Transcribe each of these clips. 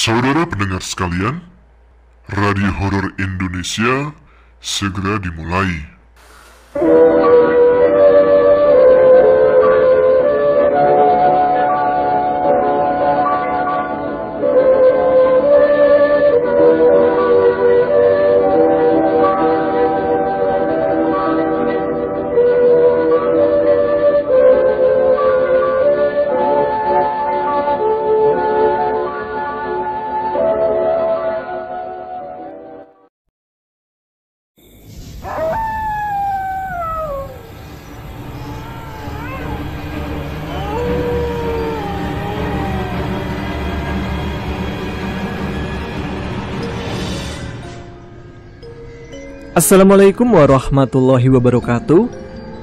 Saudara pendengar sekalian, Radio Horor Indonesia segera dimulai. Assalamualaikum warahmatullahi wabarakatuh.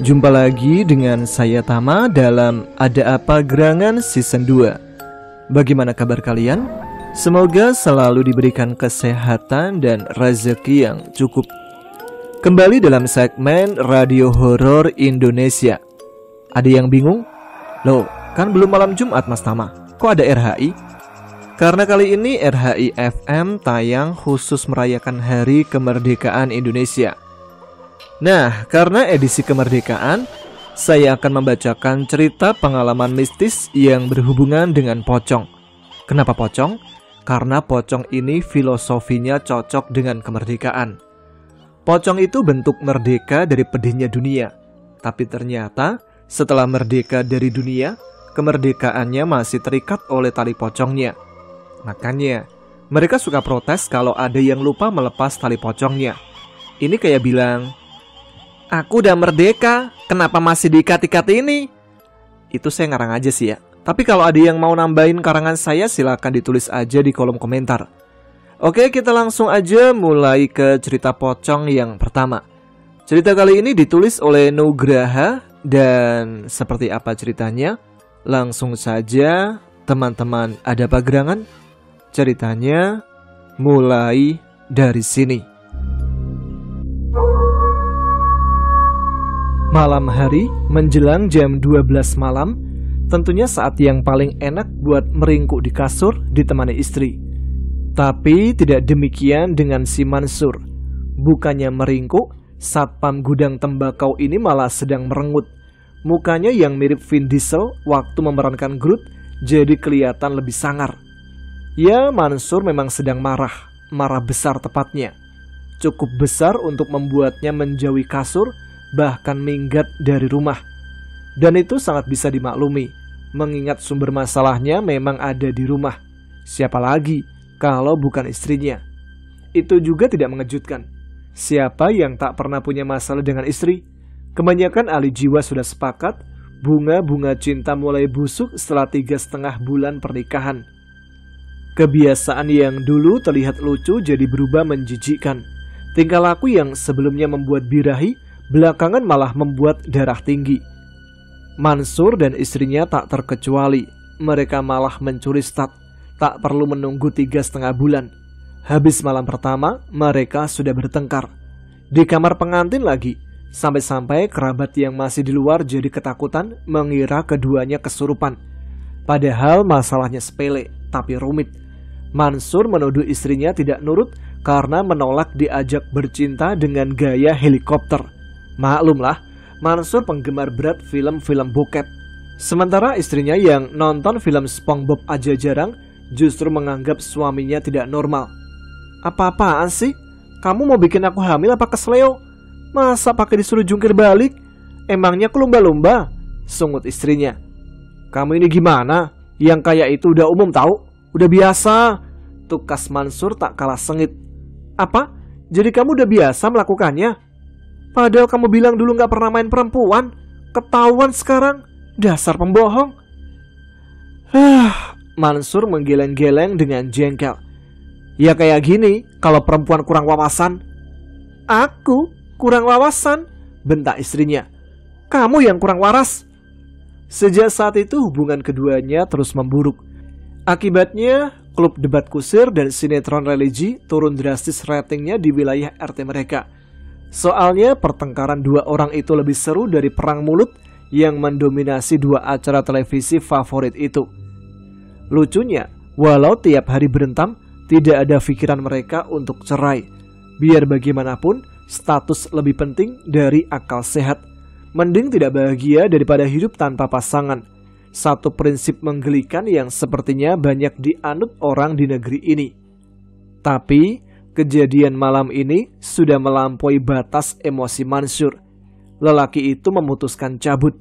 Jumpa lagi dengan saya Tama dalam Ada Apa Gerangan Season 2. Bagaimana kabar kalian? Semoga selalu diberikan kesehatan dan rezeki yang cukup. Kembali dalam segmen Radio Horor Indonesia. Ada yang bingung? Loh, kan belum malam Jumat Mas Tama, kok ada RHI? Karena kali ini RHI FM tayang khusus merayakan Hari Kemerdekaan Indonesia. Nah, karena edisi kemerdekaan, saya akan membacakan cerita pengalaman mistis yang berhubungan dengan pocong. Kenapa pocong? Karena pocong ini filosofinya cocok dengan kemerdekaan. Pocong itu bentuk merdeka dari pedihnya dunia. Tapi ternyata setelah merdeka dari dunia, kemerdekaannya masih terikat oleh tali pocongnya. Makanya, mereka suka protes kalau ada yang lupa melepas tali pocongnya. Ini kayak bilang, "Aku udah merdeka, kenapa masih diikat-ikat ini?" Itu saya ngarang aja sih ya. Tapi kalau ada yang mau nambahin karangan saya, silakan ditulis aja di kolom komentar. Oke, kita langsung aja mulai ke cerita pocong yang pertama. Cerita kali ini ditulis oleh Nugraha. Dan seperti apa ceritanya? Langsung saja teman-teman Ada Apa Gerangan, ceritanya mulai dari sini. Malam hari menjelang jam 12 malam, tentunya saat yang paling enak buat meringkuk di kasur ditemani istri. Tapi tidak demikian dengan si Mansur. Bukannya meringkuk, satpam gudang tembakau ini malah sedang merengut. Mukanya yang mirip Vin Diesel waktu memerankan Groot jadi kelihatan lebih sangar. Ya, Mansur memang sedang marah besar tepatnya. Cukup besar untuk membuatnya menjauhi kasur, bahkan minggat dari rumah. Dan itu sangat bisa dimaklumi, mengingat sumber masalahnya memang ada di rumah. Siapa lagi kalau bukan istrinya? Itu juga tidak mengejutkan. Siapa yang tak pernah punya masalah dengan istri? Kebanyakan ahli jiwa sudah sepakat, bunga-bunga cinta mulai busuk setelah 3,5 bulan pernikahan. Kebiasaan yang dulu terlihat lucu jadi berubah menjijikkan. Tingkah laku yang sebelumnya membuat birahi, belakangan malah membuat darah tinggi. Mansur dan istrinya tak terkecuali. Mereka malah mencuri start. Tak perlu menunggu 3,5 bulan. Habis malam pertama, mereka sudah bertengkar. Di kamar pengantin lagi. Sampai-sampai kerabat yang masih di luar jadi ketakutan mengira keduanya kesurupan. Padahal masalahnya sepele, tapi rumit. Mansur menuduh istrinya tidak nurut karena menolak diajak bercinta dengan gaya helikopter. Maklumlah, Mansur penggemar berat film-film bokep. Sementara istrinya yang nonton film SpongeBob aja jarang, justru menganggap suaminya tidak normal. "Apa-apaan sih? Kamu mau bikin aku hamil apa kesleo? Masa pakai disuruh jungkir balik? Emangnya aku lumba-lumba?" sungut istrinya. "Kamu ini gimana? Yang kayak itu udah umum tahu. Udah biasa," tukas Mansur tak kalah sengit. "Apa? Jadi kamu udah biasa melakukannya? Padahal kamu bilang dulu gak pernah main perempuan. Ketahuan sekarang. Dasar pembohong." Mansur menggeleng-geleng dengan jengkel. "Ya kayak gini kalau perempuan kurang wawasan." "Aku kurang wawasan?" bentak istrinya. "Kamu yang kurang waras." Sejak saat itu hubungan keduanya terus memburuk. Akibatnya, klub debat kusir dan sinetron religi turun drastis ratingnya di wilayah RT mereka. Soalnya pertengkaran dua orang itu lebih seru dari perang mulut yang mendominasi dua acara televisi favorit itu. Lucunya, Walau tiap hari berentam, tidak ada pikiran mereka untuk cerai. Biar bagaimanapun, status lebih penting dari akal sehat. Mending tidak bahagia daripada hidup tanpa pasangan. Satu prinsip menggelikan yang sepertinya banyak dianut orang di negeri ini. Tapi, kejadian malam ini sudah melampaui batas emosi Mansur. Lelaki itu memutuskan cabut.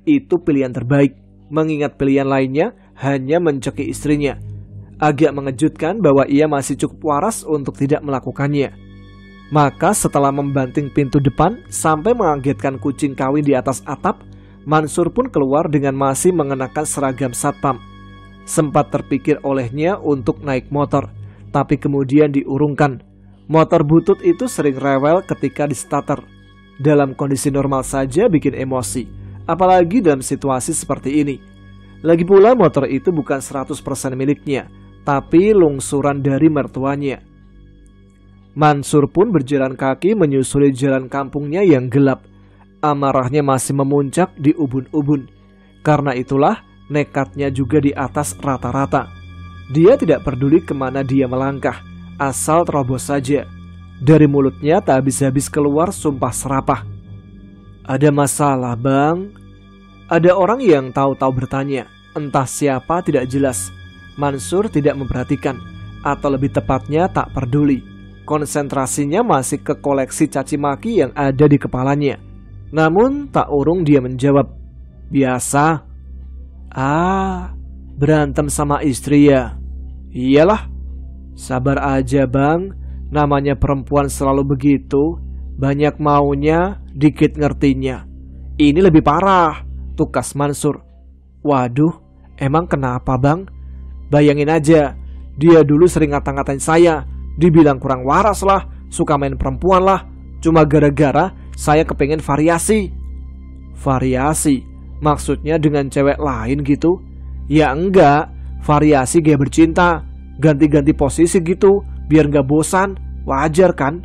Itu pilihan terbaik, mengingat pilihan lainnya hanya mencekik istrinya. Agak mengejutkan bahwa ia masih cukup waras untuk tidak melakukannya. Maka setelah membanting pintu depan sampai mengagetkan kucing kawin di atas atap, Mansur pun keluar dengan masih mengenakan seragam satpam. Sempat terpikir olehnya untuk naik motor, tapi kemudian diurungkan. Motor butut itu sering rewel ketika di starter. Dalam kondisi normal saja bikin emosi, apalagi dalam situasi seperti ini. Lagi pula motor itu bukan 100% miliknya, tapi lungsuran dari mertuanya. Mansur pun berjalan kaki menyusuri jalan kampungnya yang gelap. Amarahnya masih memuncak di ubun-ubun. Karena itulah nekatnya juga di atas rata-rata. Dia tidak peduli kemana dia melangkah, asal terobos saja. Dari mulutnya tak habis-habis keluar sumpah serapah. "Ada masalah, Bang?" Ada orang yang tahu-tahu bertanya, entah siapa tidak jelas. Mansur tidak memperhatikan, atau lebih tepatnya tak peduli. Konsentrasinya masih ke koleksi caci maki yang ada di kepalanya. Namun tak urung dia menjawab, "Biasa." "Ah, berantem sama istri ya?" "Iyalah." "Sabar aja, Bang. Namanya perempuan selalu begitu. Banyak maunya, dikit ngertinya." "Ini lebih parah," tukas Mansur. "Waduh, emang kenapa, Bang?" "Bayangin aja, dia dulu sering ngata-ngatain saya. Dibilang kurang waras lah, suka main perempuan lah. Cuma gara-gara saya kepengen variasi." "Variasi? Maksudnya dengan cewek lain gitu?" "Ya enggak, variasi gaya bercinta. Ganti-ganti posisi gitu, biar gak bosan. Wajar kan?"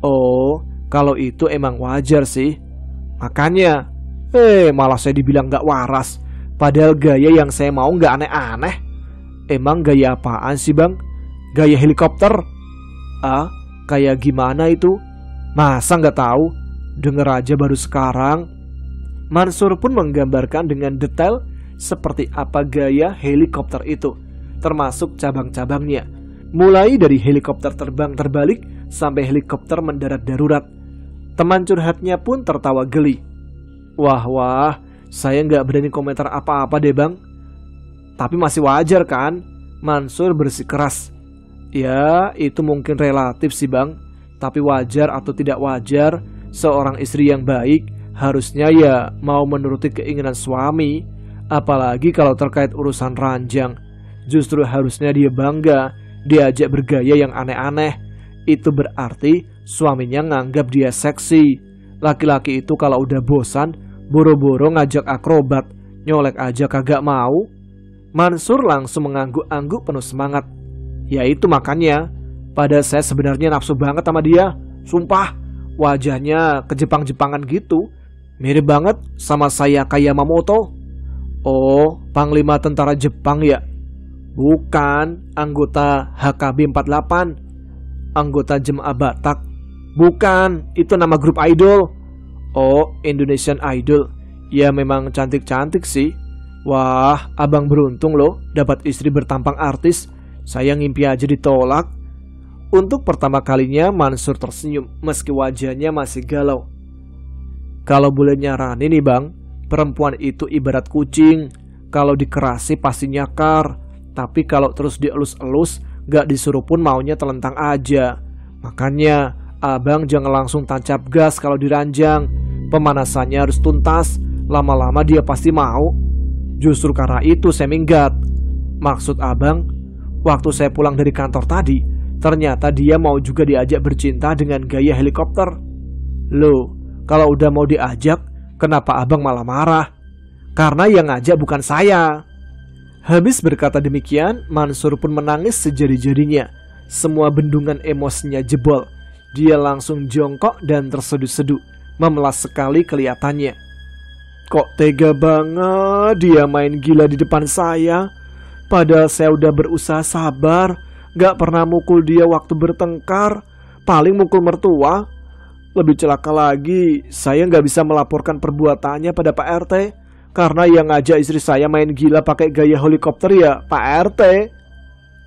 "Oh, kalau itu emang wajar sih." "Makanya, malah saya dibilang gak waras. Padahal gaya yang saya mau gak aneh-aneh." "Emang gaya apaan sih, Bang?" "Gaya helikopter." "Ah, kayak gimana itu?" "Masa nggak tahu? Denger aja baru sekarang." Mansur pun menggambarkan dengan detail seperti apa gaya helikopter itu, termasuk cabang-cabangnya. Mulai dari helikopter terbang terbalik sampai helikopter mendarat darurat. Teman curhatnya pun tertawa geli. Wah, saya nggak berani komentar apa-apa deh, Bang." "Tapi masih wajar kan?" Mansur bersikeras. "Ya, itu mungkin relatif sih, Bang. Tapi wajar atau tidak wajar, seorang istri yang baik harusnya ya mau menuruti keinginan suami. Apalagi kalau terkait urusan ranjang. Justru harusnya dia bangga diajak bergaya yang aneh-aneh. Itu berarti suaminya nganggap dia seksi. Laki-laki itu kalau udah bosan, boro-boro ngajak akrobat, nyolek aja kagak mau." Mansur langsung mengangguk-angguk penuh semangat. "Ya itu makanya, pada saya sebenarnya nafsu banget sama dia. Sumpah, wajahnya kejepang-jepangan gitu. Mirip banget sama saya kayak Yamamoto." "Oh, panglima tentara Jepang ya?" "Bukan, anggota HKB 48. Anggota Jemaah Batak." "Bukan, itu nama grup idol." "Oh, Indonesian Idol. Ya memang cantik-cantik sih." "Wah, abang beruntung loh dapat istri bertampang artis. Saya ngimpi aja ditolak." Untuk pertama kalinya Mansur tersenyum meski wajahnya masih galau. "Kalau boleh nyaranin nih, Bang, perempuan itu ibarat kucing. Kalau dikerasi pasti nyakar. Tapi kalau terus dielus-elus, gak disuruh pun maunya telentang aja. Makanya abang jangan langsung tancap gas kalau diranjang. Pemanasannya harus tuntas. Lama-lama dia pasti mau. Justru karena itu saya minggat." "Maksud abang?" "Waktu saya pulang dari kantor tadi, ternyata dia mau juga diajak bercinta dengan gaya helikopter." "Loh, kalau udah mau diajak, kenapa abang malah marah?" "Karena yang ngajak bukan saya." Habis berkata demikian, Mansur pun menangis sejadi-jadinya. Semua bendungan emosinya jebol. Dia langsung jongkok dan terseduh-seduh, memelas sekali kelihatannya. Kok tega banget dia main gila di depan saya. Padahal saya udah berusaha sabar, gak pernah mukul dia waktu bertengkar, paling mukul mertua. Lebih celaka lagi, saya gak bisa melaporkan perbuatannya pada Pak RT, karena yang ngajak istri saya main gila pakai gaya helikopter ya Pak RT.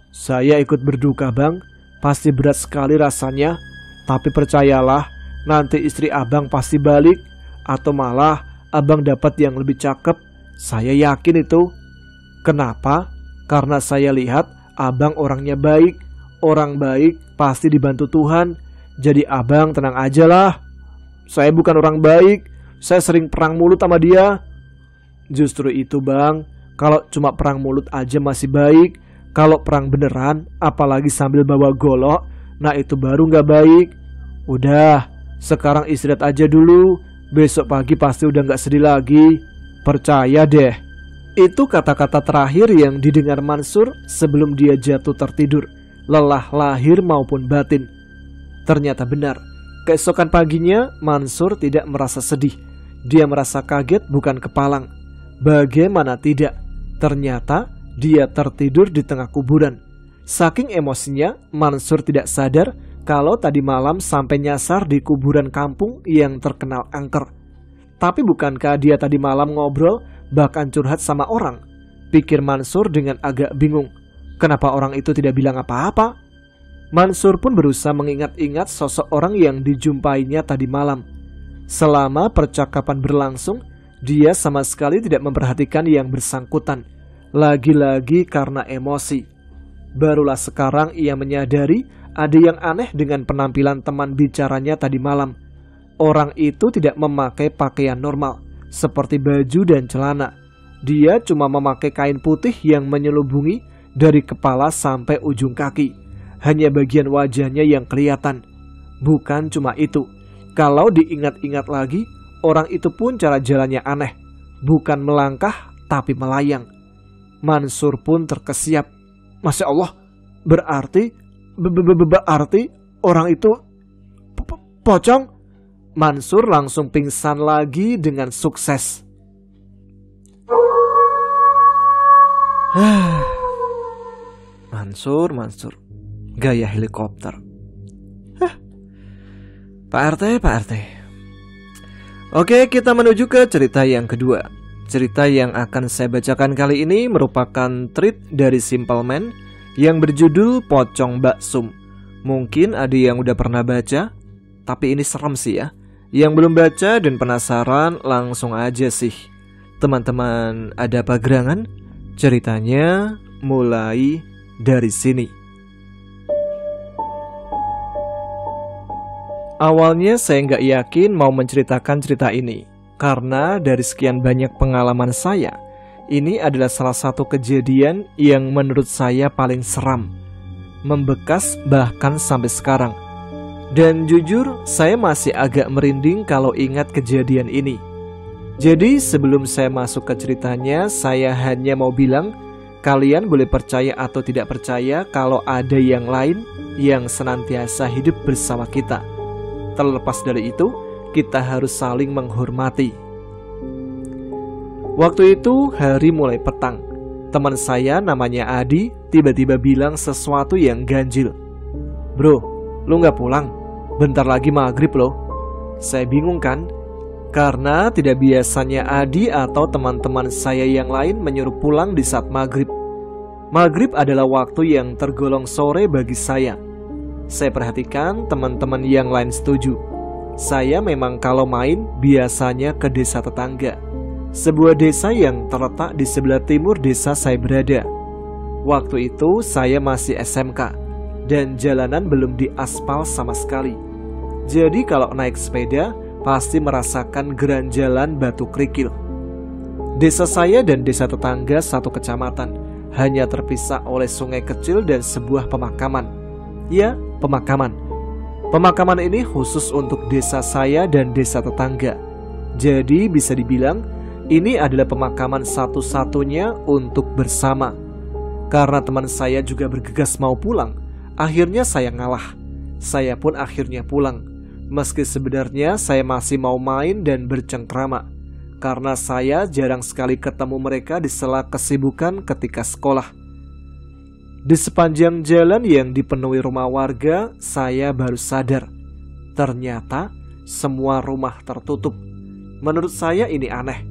Saya ikut berduka bang, pasti berat sekali rasanya. Tapi percayalah, nanti istri abang pasti balik, atau malah abang dapat yang lebih cakep. Saya yakin itu. Kenapa? Karena saya lihat abang orangnya baik. Orang baik pasti dibantu Tuhan. Jadi abang tenang aja lah. Saya bukan orang baik. Saya sering perang mulut sama dia. Justru itu bang, kalau cuma perang mulut aja masih baik. Kalau perang beneran, apalagi sambil bawa golok, nah itu baru gak baik. Udah, sekarang istirahat aja dulu. Besok pagi pasti udah gak sedih lagi. Percaya deh. Itu kata-kata terakhir yang didengar Mansur sebelum dia jatuh tertidur, lelah lahir maupun batin. Ternyata benar. Keesokan paginya, Mansur tidak merasa sedih. Dia merasa kaget bukan kepalang. Bagaimana tidak? Ternyata dia tertidur di tengah kuburan. Saking emosinya, Mansur tidak sadar kalau tadi malam sampai nyasar di kuburan kampung yang terkenal angker. Tapi bukankah dia tadi malam ngobrol, bahkan curhat sama orang? Pikir Mansur dengan agak bingung. Kenapa orang itu tidak bilang apa-apa? Mansur pun berusaha mengingat-ingat sosok orang yang dijumpainya tadi malam. Selama percakapan berlangsung, dia sama sekali tidak memperhatikan yang bersangkutan. Lagi-lagi karena emosi. Barulah sekarang ia menyadari ada yang aneh dengan penampilan teman bicaranya tadi malam. Orang itu tidak memakai pakaian normal, seperti baju dan celana. Dia cuma memakai kain putih yang menyelubungi dari kepala sampai ujung kaki. Hanya bagian wajahnya yang kelihatan. Bukan cuma itu. Kalau diingat-ingat lagi, orang itu pun cara jalannya aneh. Bukan melangkah, tapi melayang. Mansur pun terkesiap. Masya Allah, berarti orang itu pocong. Mansur langsung pingsan lagi dengan sukses. Mansur, gaya helikopter. Pak RT. Oke, kita menuju ke cerita yang kedua. Cerita yang akan saya bacakan kali ini merupakan treat dari Simple Man yang berjudul Pocong Mbak Sum. Mungkin ada yang udah pernah baca, tapi ini serem sih ya. Yang belum baca dan penasaran langsung aja sih. Teman-teman ada apa gerangan? Ceritanya mulai dari sini. Awalnya saya nggak yakin mau menceritakan cerita ini. Karena dari sekian banyak pengalaman saya, ini adalah salah satu kejadian yang menurut saya paling seram. Membekas bahkan sampai sekarang. Dan jujur, saya masih agak merinding kalau ingat kejadian ini. Jadi sebelum saya masuk ke ceritanya, saya hanya mau bilang, kalian boleh percaya atau tidak percaya kalau ada yang lain yang senantiasa hidup bersama kita. Terlepas dari itu, kita harus saling menghormati. Waktu itu hari mulai petang. Teman saya namanya Adi tiba-tiba bilang sesuatu yang ganjil. Bro, lu gak pulang? Bentar lagi maghrib loh. Saya bingung kan? Karena tidak biasanya Adi atau teman-teman saya yang lain menyuruh pulang di saat maghrib. Maghrib adalah waktu yang tergolong sore bagi saya. Saya perhatikan teman-teman yang lain setuju. Saya memang kalau main biasanya ke desa tetangga. Sebuah desa yang terletak di sebelah timur desa saya berada. Waktu itu saya masih SMK dan jalanan belum diaspal sama sekali. Jadi kalau naik sepeda pasti merasakan geranjalan batu kerikil. Desa saya dan desa tetangga satu kecamatan, hanya terpisah oleh sungai kecil dan sebuah pemakaman. Ya, pemakaman. Pemakaman ini khusus untuk desa saya dan desa tetangga. Jadi bisa dibilang ini adalah pemakaman satu-satunya untuk bersama. Karena teman saya juga bergegas mau pulang, akhirnya saya ngalah. Saya pun akhirnya pulang. Meski sebenarnya saya masih mau main dan bercengkrama. Karena saya jarang sekali ketemu mereka di sela kesibukan ketika sekolah. Di sepanjang jalan yang dipenuhi rumah warga, saya baru sadar. Ternyata semua rumah tertutup. Menurut saya ini aneh.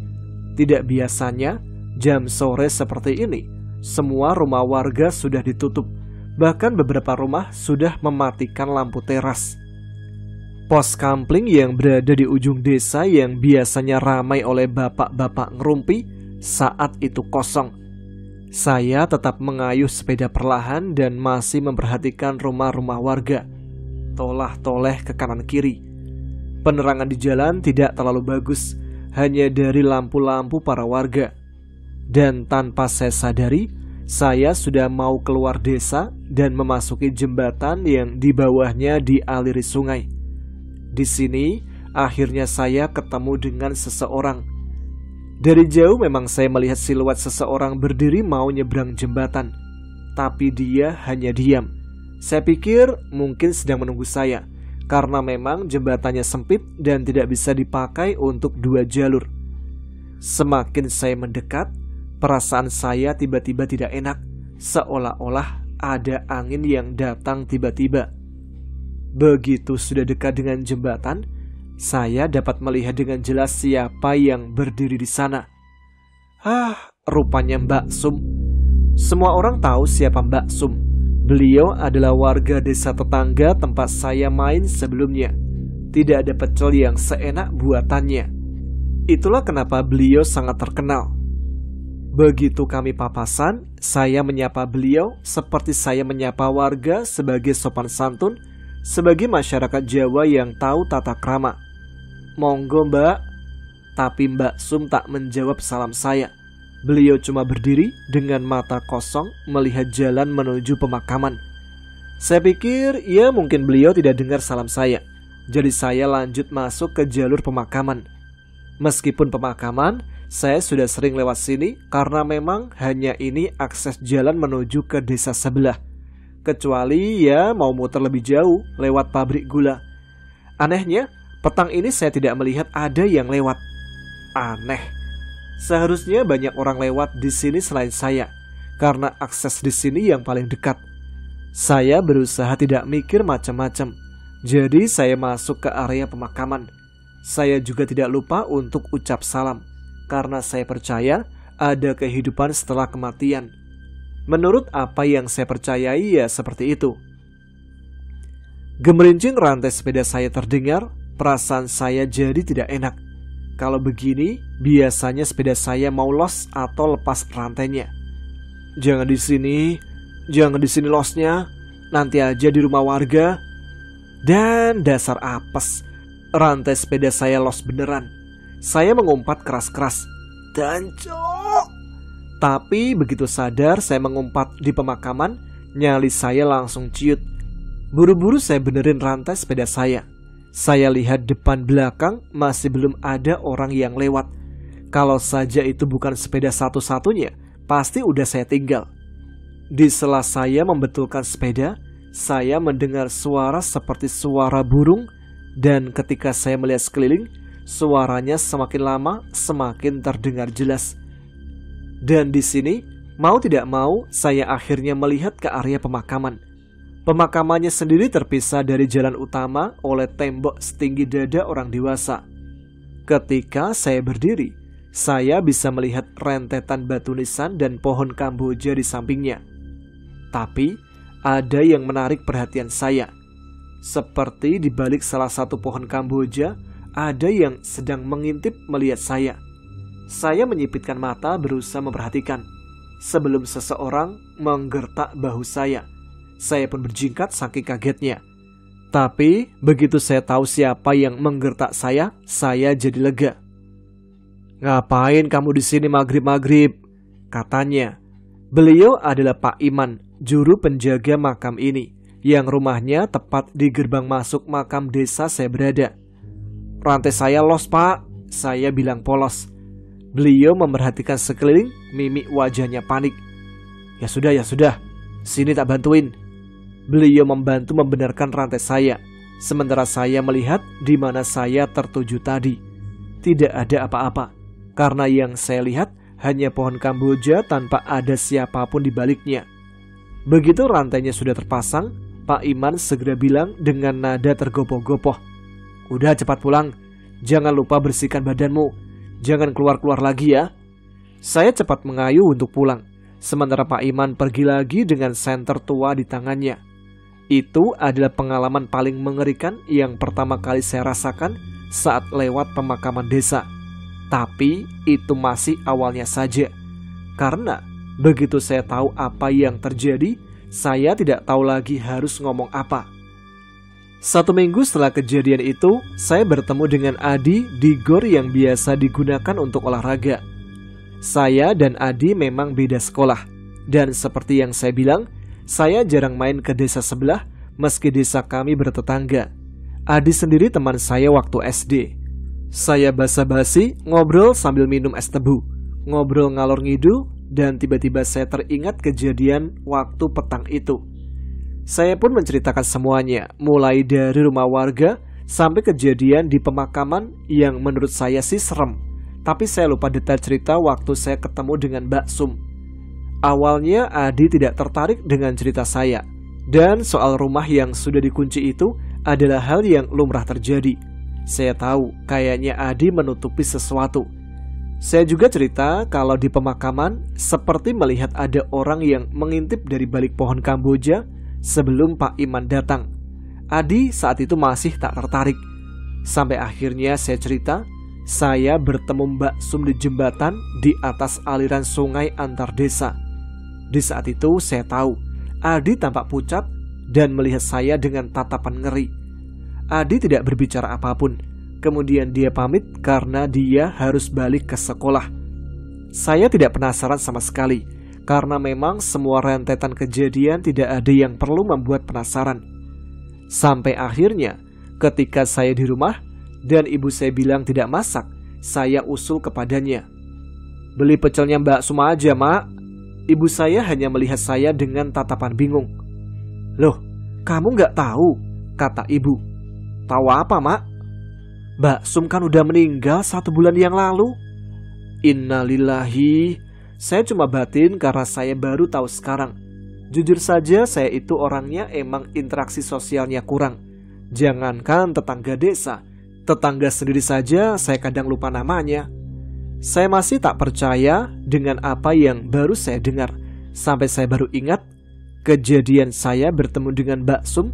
Tidak biasanya jam sore seperti ini, semua rumah warga sudah ditutup. Bahkan beberapa rumah sudah mematikan lampu teras. Pos kampling yang berada di ujung desa yang biasanya ramai oleh bapak-bapak ngerumpi, saat itu kosong. Saya tetap mengayuh sepeda perlahan dan masih memperhatikan rumah-rumah warga, tolah-toleh ke kanan kiri. Penerangan di jalan tidak terlalu bagus, hanya dari lampu-lampu para warga. Dan tanpa saya sadari, saya sudah mau keluar desa dan memasuki jembatan yang di bawahnya dialiri sungai. Di sini, akhirnya saya ketemu dengan seseorang. Dari jauh memang saya melihat siluet seseorang berdiri mau nyebrang jembatan, tapi dia hanya diam. Saya pikir mungkin sedang menunggu saya, karena memang jembatannya sempit dan tidak bisa dipakai untuk 2 jalur. Semakin saya mendekat, perasaan saya tiba-tiba tidak enak, seolah-olah ada angin yang datang tiba-tiba. Begitu sudah dekat dengan jembatan, saya dapat melihat dengan jelas siapa yang berdiri di sana. Rupanya Mbak Sum. Semua orang tahu siapa Mbak Sum. Beliau adalah warga desa tetangga tempat saya main sebelumnya. Tidak ada pecel yang seenak buatannya. Itulah kenapa beliau sangat terkenal. Begitu kami papasan, saya menyapa beliau seperti saya menyapa warga sebagai sopan santun, sebagai masyarakat Jawa yang tahu tata krama. "Monggo Mbak." Tapi Mbak Sum tak menjawab salam saya. Beliau cuma berdiri dengan mata kosong melihat jalan menuju pemakaman. Saya pikir ya mungkin beliau tidak dengar salam saya. Jadi saya lanjut masuk ke jalur pemakaman. Meskipun pemakaman, saya sudah sering lewat sini karena memang hanya ini akses jalan menuju ke desa sebelah. Kecuali ya mau muter lebih jauh lewat pabrik gula. Anehnya, petang ini saya tidak melihat ada yang lewat. Aneh. Seharusnya banyak orang lewat di sini selain saya, karena akses di sini yang paling dekat. Saya berusaha tidak mikir macam-macam. Jadi saya masuk ke area pemakaman. Saya juga tidak lupa untuk ucap salam, karena saya percaya ada kehidupan setelah kematian. Menurut apa yang saya percayai ya seperti itu. Gemerincing rantai sepeda saya terdengar, perasaan saya jadi tidak enak. Kalau begini, biasanya sepeda saya mau los atau lepas rantainya. Jangan di sini losnya, nanti aja di rumah warga. Dan dasar apes, rantai sepeda saya los beneran. Saya mengumpat keras-keras, "Dancok!" Tapi begitu sadar saya mengumpat di pemakaman, nyali saya langsung ciut. Buru-buru saya benerin rantai sepeda saya. Saya lihat depan belakang masih belum ada orang yang lewat. Kalau saja itu bukan sepeda satu-satunya, pasti udah saya tinggal. Di sela saya membetulkan sepeda, saya mendengar suara seperti suara burung. Dan ketika saya melihat sekeliling, suaranya semakin lama semakin terdengar jelas. Dan di sini, mau tidak mau, saya akhirnya melihat ke area pemakaman. Pemakamannya sendiri terpisah dari jalan utama oleh tembok setinggi dada orang dewasa. Ketika saya berdiri, saya bisa melihat rentetan batu nisan dan pohon kamboja di sampingnya. Tapi, ada yang menarik perhatian saya. Seperti di balik salah satu pohon kamboja, ada yang sedang mengintip melihat saya. Saya menyipitkan mata berusaha memperhatikan. Sebelum seseorang menggertak bahu saya. Saya pun berjingkat saking kagetnya. Tapi begitu saya tahu siapa yang menggertak saya jadi lega. "Ngapain kamu di sini maghrib-maghrib?" katanya. Beliau adalah Pak Iman, juru penjaga makam ini, yang rumahnya tepat di gerbang masuk makam desa saya berada. "Rantai saya los, Pak," saya bilang polos. Beliau memperhatikan sekeliling, mimik wajahnya panik. Ya sudah, sini tak bantuin." Beliau membantu membenarkan rantai saya, sementara saya melihat di mana saya tertuju tadi. Tidak ada apa-apa, karena yang saya lihat hanya pohon kamboja tanpa ada siapapun di baliknya. Begitu rantainya sudah terpasang, Pak Iman segera bilang dengan nada tergopoh-gopoh, "Udah cepat pulang, jangan lupa bersihkan badanmu, jangan keluar-keluar lagi ya." Saya cepat mengayuh untuk pulang, sementara Pak Iman pergi lagi dengan senter tua di tangannya. Itu adalah pengalaman paling mengerikan yang pertama kali saya rasakan saat lewat pemakaman desa. Tapi itu masih awalnya saja, karena begitu saya tahu apa yang terjadi, saya tidak tahu lagi harus ngomong apa. 1 minggu setelah kejadian itu, saya bertemu dengan Adi di gor yang biasa digunakan untuk olahraga. Saya dan Adi memang beda sekolah, dan seperti yang saya bilang, saya jarang main ke desa sebelah meski desa kami bertetangga. Adi sendiri teman saya waktu SD. Saya basa-basi ngobrol sambil minum es tebu, ngobrol ngalor ngidul, dan tiba-tiba saya teringat kejadian waktu petang itu. Saya pun menceritakan semuanya, mulai dari rumah warga sampai kejadian di pemakaman yang menurut saya sih serem. Tapi saya lupa detail cerita waktu saya ketemu dengan Mbak Sum. Awalnya Adi tidak tertarik dengan cerita saya, dan soal rumah yang sudah dikunci itu adalah hal yang lumrah terjadi. Saya tahu kayaknya Adi menutupi sesuatu. Saya juga cerita kalau di pemakaman seperti melihat ada orang yang mengintip dari balik pohon kamboja sebelum Pak Iman datang. Adi saat itu masih tak tertarik. Sampai akhirnya saya cerita, saya bertemu Mbak Sum di jembatan di atas aliran sungai antar desa. Di saat itu saya tahu Adi tampak pucat dan melihat saya dengan tatapan ngeri. Adi tidak berbicara apapun. Kemudian dia pamit karena dia harus balik ke sekolah. Saya tidak penasaran sama sekali, karena memang semua rentetan kejadian tidak ada yang perlu membuat penasaran. Sampai akhirnya, ketika saya di rumah dan ibu saya bilang tidak masak, saya usul kepadanya, "Beli pecelnya Mbak Suma aja, Mak." Ibu saya hanya melihat saya dengan tatapan bingung. "Loh, kamu gak tahu?" kata ibu. "Tahu apa, Mak?" "Mbak Sum kan udah meninggal 1 bulan yang lalu." Innalillahi. Saya cuma batin karena saya baru tahu sekarang. Jujur saja saya itu orangnya emang interaksi sosialnya kurang. Jangankan tetangga desa, tetangga sendiri saja saya kadang lupa namanya. Saya masih tak percaya dengan apa yang baru saya dengar. Sampai saya baru ingat kejadian saya bertemu dengan Mbak Sum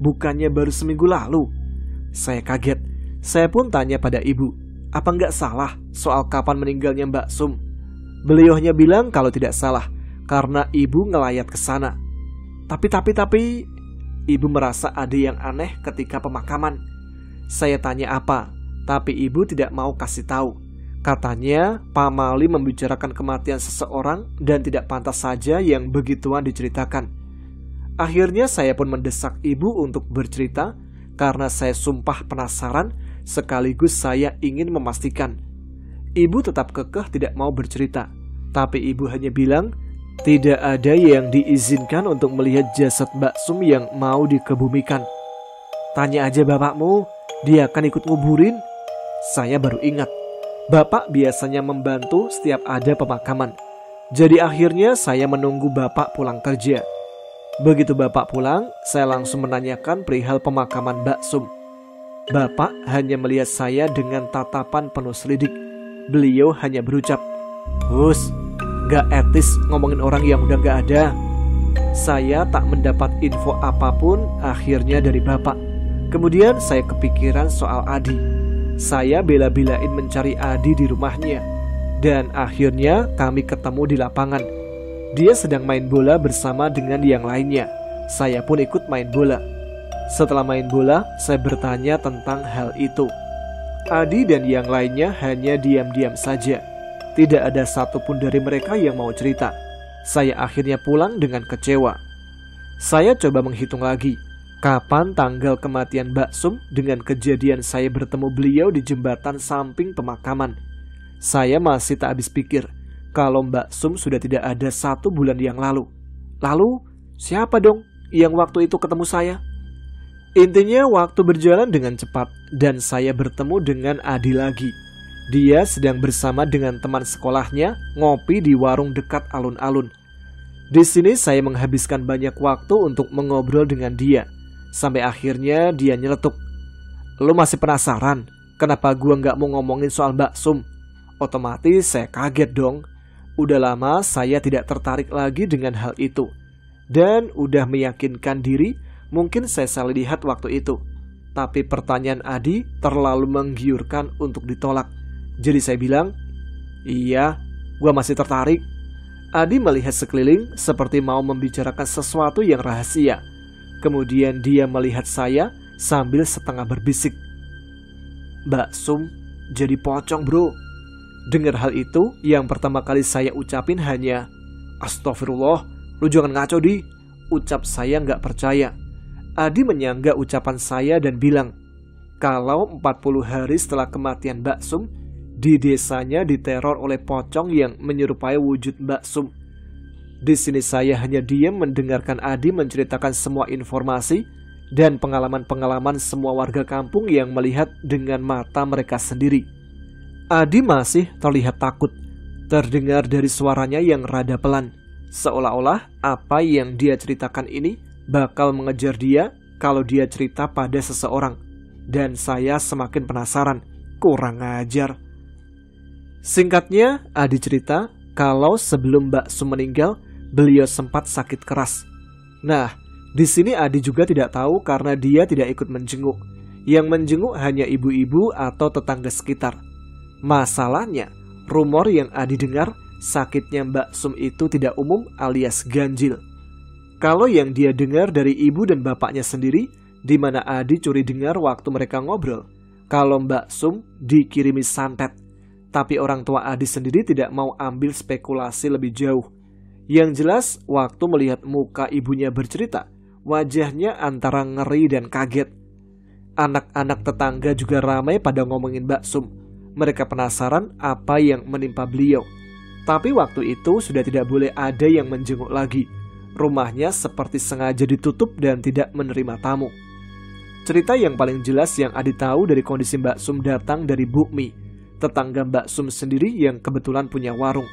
bukannya baru seminggu lalu. Saya kaget. Saya pun tanya pada ibu, apa nggak salah soal kapan meninggalnya Mbak Sum? Beliaunya bilang kalau tidak salah, karena ibu ngelayat ke sana. Tapi, ibu merasa ada yang aneh ketika pemakaman. Saya tanya apa, tapi ibu tidak mau kasih tahu. Katanya, pamali membicarakan kematian seseorang dan tidak pantas saja yang begituan diceritakan. Akhirnya saya pun mendesak ibu untuk bercerita, karena saya sumpah penasaran, sekaligus saya ingin memastikan. Ibu tetap kekeh tidak mau bercerita, tapi ibu hanya bilang tidak ada yang diizinkan untuk melihat jasad Mbak Sum yang mau dikebumikan. "Tanya aja bapakmu, dia akan ikut nguburin." Saya baru ingat, bapak biasanya membantu setiap ada pemakaman. Jadi akhirnya saya menunggu bapak pulang kerja. Begitu bapak pulang, saya langsung menanyakan perihal pemakaman Mbak Sum. Bapak hanya melihat saya dengan tatapan penuh selidik. Beliau hanya berucap, "Hus, gak etis ngomongin orang yang udah gak ada." Saya tak mendapat info apapun akhirnya dari bapak. Kemudian saya kepikiran soal Adi. Saya bela-belain mencari Adi di rumahnya. Dan akhirnya kami ketemu di lapangan. Dia sedang main bola bersama dengan yang lainnya. Saya pun ikut main bola. Setelah main bola, saya bertanya tentang hal itu. Adi dan yang lainnya hanya diam-diam saja. Tidak ada satupun dari mereka yang mau cerita. Saya akhirnya pulang dengan kecewa. Saya coba menghitung lagi, kapan tanggal kematian Mbak Sum dengan kejadian saya bertemu beliau di jembatan samping pemakaman. Saya masih tak habis pikir kalau Mbak Sum sudah tidak ada 1 bulan yang lalu. Lalu, siapa dong yang waktu itu ketemu saya? Intinya waktu berjalan dengan cepat dan saya bertemu dengan Adi lagi. Dia sedang bersama dengan teman sekolahnya ngopi di warung dekat alun-alun. Di sini saya menghabiskan banyak waktu untuk mengobrol dengan dia. Sampai akhirnya dia nyeletuk. "Lu masih penasaran kenapa gua nggak mau ngomongin soal Mbak Sum?" Otomatis saya kaget dong. Udah lama saya tidak tertarik lagi dengan hal itu. Dan udah meyakinkan diri mungkin saya salah lihat waktu itu. Tapi pertanyaan Adi terlalu menggiurkan untuk ditolak. Jadi saya bilang, "Iya, gua masih tertarik." Adi melihat sekeliling seperti mau membicarakan sesuatu yang rahasia. Kemudian dia melihat saya sambil setengah berbisik, "Mbak Sum jadi pocong, bro." Dengar hal itu, yang pertama kali saya ucapin hanya, "Astagfirullah, lu jangan ngaco di." Ucap saya nggak percaya. Adi menyangga ucapan saya dan bilang, kalau 40 hari setelah kematian Mbak Sum, di desanya diteror oleh pocong yang menyerupai wujud Mbak Sum. Di sini saya hanya diam mendengarkan Adi menceritakan semua informasi dan pengalaman-pengalaman semua warga kampung yang melihat dengan mata mereka sendiri. Adi masih terlihat takut. Terdengar dari suaranya yang rada pelan, seolah-olah apa yang dia ceritakan ini bakal mengejar dia kalau dia cerita pada seseorang. Dan saya semakin penasaran. Kurang ajar. Singkatnya, Adi cerita kalau sebelum Mbak Sum meninggal, beliau sempat sakit keras. Nah, di sini Adi juga tidak tahu karena dia tidak ikut menjenguk. Yang menjenguk hanya ibu-ibu atau tetangga sekitar. Masalahnya, rumor yang Adi dengar, sakitnya Mbak Sum itu tidak umum alias ganjil. Kalau yang dia dengar dari ibu dan bapaknya sendiri, di mana Adi curi dengar waktu mereka ngobrol, kalau Mbak Sum dikirimi santet. Tapi orang tua Adi sendiri tidak mau ambil spekulasi lebih jauh. Yang jelas, waktu melihat muka ibunya bercerita, wajahnya antara ngeri dan kaget. Anak-anak tetangga juga ramai pada ngomongin Mbak Sum. Mereka penasaran apa yang menimpa beliau. Tapi waktu itu sudah tidak boleh ada yang menjenguk lagi. Rumahnya seperti sengaja ditutup dan tidak menerima tamu. Cerita yang paling jelas yang Adi tahu dari kondisi Mbak Sum datang dari Bu Mi, tetangga Mbak Sum sendiri yang kebetulan punya warung.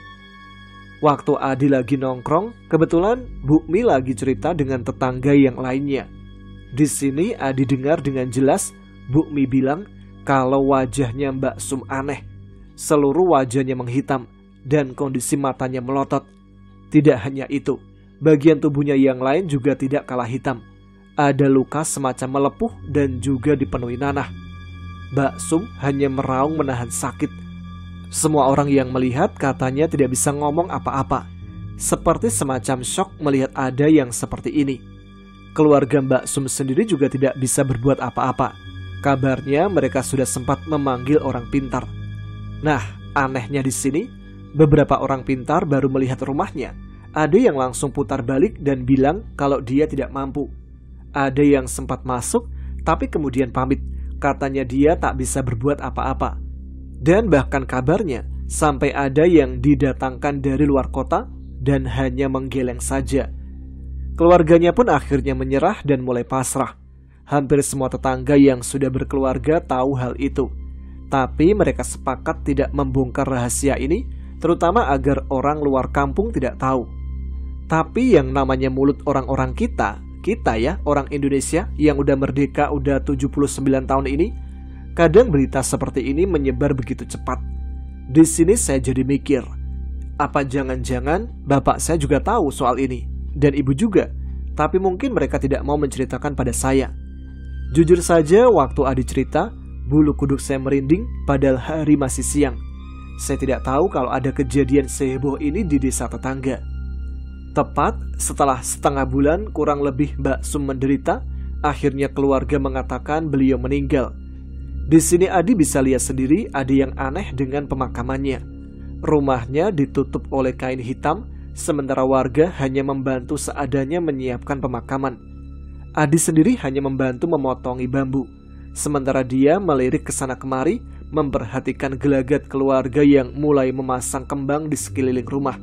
Waktu Adi lagi nongkrong, kebetulan Bu Mi lagi cerita dengan tetangga yang lainnya. Di sini Adi dengar dengan jelas Bu Mi bilang kalau wajahnya Mbak Sum aneh. Seluruh wajahnya menghitam dan kondisi matanya melotot. Tidak hanya itu, bagian tubuhnya yang lain juga tidak kalah hitam. Ada luka semacam melepuh dan juga dipenuhi nanah. Mbak Sum hanya meraung menahan sakit. Semua orang yang melihat katanya tidak bisa ngomong apa-apa. Seperti semacam syok melihat ada yang seperti ini. Keluarga Mbak Sum sendiri juga tidak bisa berbuat apa-apa. Kabarnya mereka sudah sempat memanggil orang pintar. Nah, anehnya di sini, beberapa orang pintar baru melihat rumahnya. Ada yang langsung putar balik dan bilang kalau dia tidak mampu. Ada yang sempat masuk, tapi kemudian pamit. Katanya dia tak bisa berbuat apa-apa. Dan bahkan kabarnya, sampai ada yang didatangkan dari luar kota dan hanya menggeleng saja. Keluarganya pun akhirnya menyerah dan mulai pasrah. Hampir semua tetangga yang sudah berkeluarga tahu hal itu. Tapi mereka sepakat tidak membongkar rahasia ini, terutama agar orang luar kampung tidak tahu. Tapi yang namanya mulut orang-orang kita ya, orang Indonesia yang udah merdeka udah 79 tahun ini, kadang berita seperti ini menyebar begitu cepat. Di sini saya jadi mikir, apa jangan-jangan bapak saya juga tahu soal ini, dan ibu juga, tapi mungkin mereka tidak mau menceritakan pada saya. Jujur saja, waktu Adi cerita, bulu kuduk saya merinding padahal hari masih siang. Saya tidak tahu kalau ada kejadian seheboh ini di desa tetangga. Tepat setelah setengah bulan kurang lebih Mbak Sum menderita, akhirnya keluarga mengatakan beliau meninggal. Di sini Adi bisa lihat sendiri ada yang aneh dengan pemakamannya. Rumahnya ditutup oleh kain hitam, sementara warga hanya membantu seadanya menyiapkan pemakaman. Adi sendiri hanya membantu memotongi bambu, sementara dia melirik ke sana kemari memperhatikan gelagat keluarga yang mulai memasang kembang di sekeliling rumah.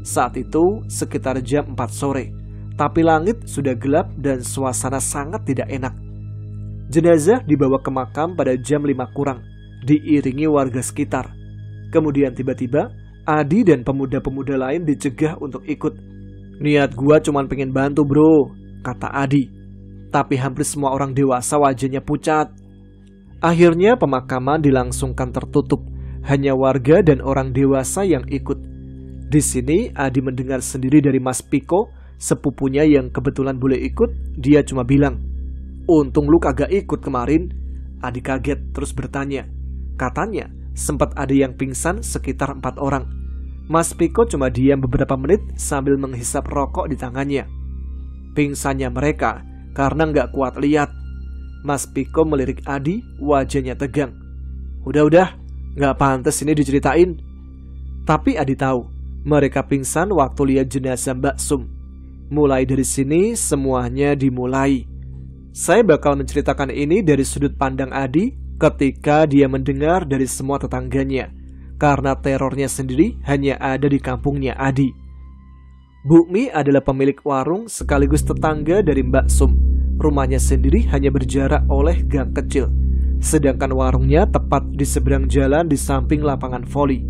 Saat itu sekitar jam 4 sore, tapi langit sudah gelap dan suasana sangat tidak enak. Jenazah dibawa ke makam pada jam 5 kurang, diiringi warga sekitar. Kemudian tiba-tiba, Adi dan pemuda-pemuda lain dicegah untuk ikut. Niat gua cuman pengen bantu bro, kata Adi. Tapi hampir semua orang dewasa wajahnya pucat. Akhirnya pemakaman dilangsungkan tertutup. Hanya warga dan orang dewasa yang ikut. Di sini Adi mendengar sendiri dari Mas Piko, sepupunya yang kebetulan boleh ikut. Dia cuma bilang, "Untung lu kagak ikut kemarin." Adi kaget terus bertanya. Katanya sempat ada yang pingsan sekitar 4 orang. Mas Piko cuma diam beberapa menit sambil menghisap rokok di tangannya. Pingsannya mereka karena nggak kuat lihat. Mas Piko melirik Adi, wajahnya tegang. Udah, nggak pantas ini diceritain. Tapi Adi tahu, mereka pingsan waktu lihat jenazah Mbak Sum. Mulai dari sini semuanya dimulai. Saya bakal menceritakan ini dari sudut pandang Adi ketika dia mendengar dari semua tetangganya. Karena terornya sendiri hanya ada di kampungnya Adi. Bu Mi adalah pemilik warung sekaligus tetangga dari Mbak Sum. Rumahnya sendiri hanya berjarak oleh gang kecil. Sedangkan warungnya tepat di seberang jalan di samping lapangan voli.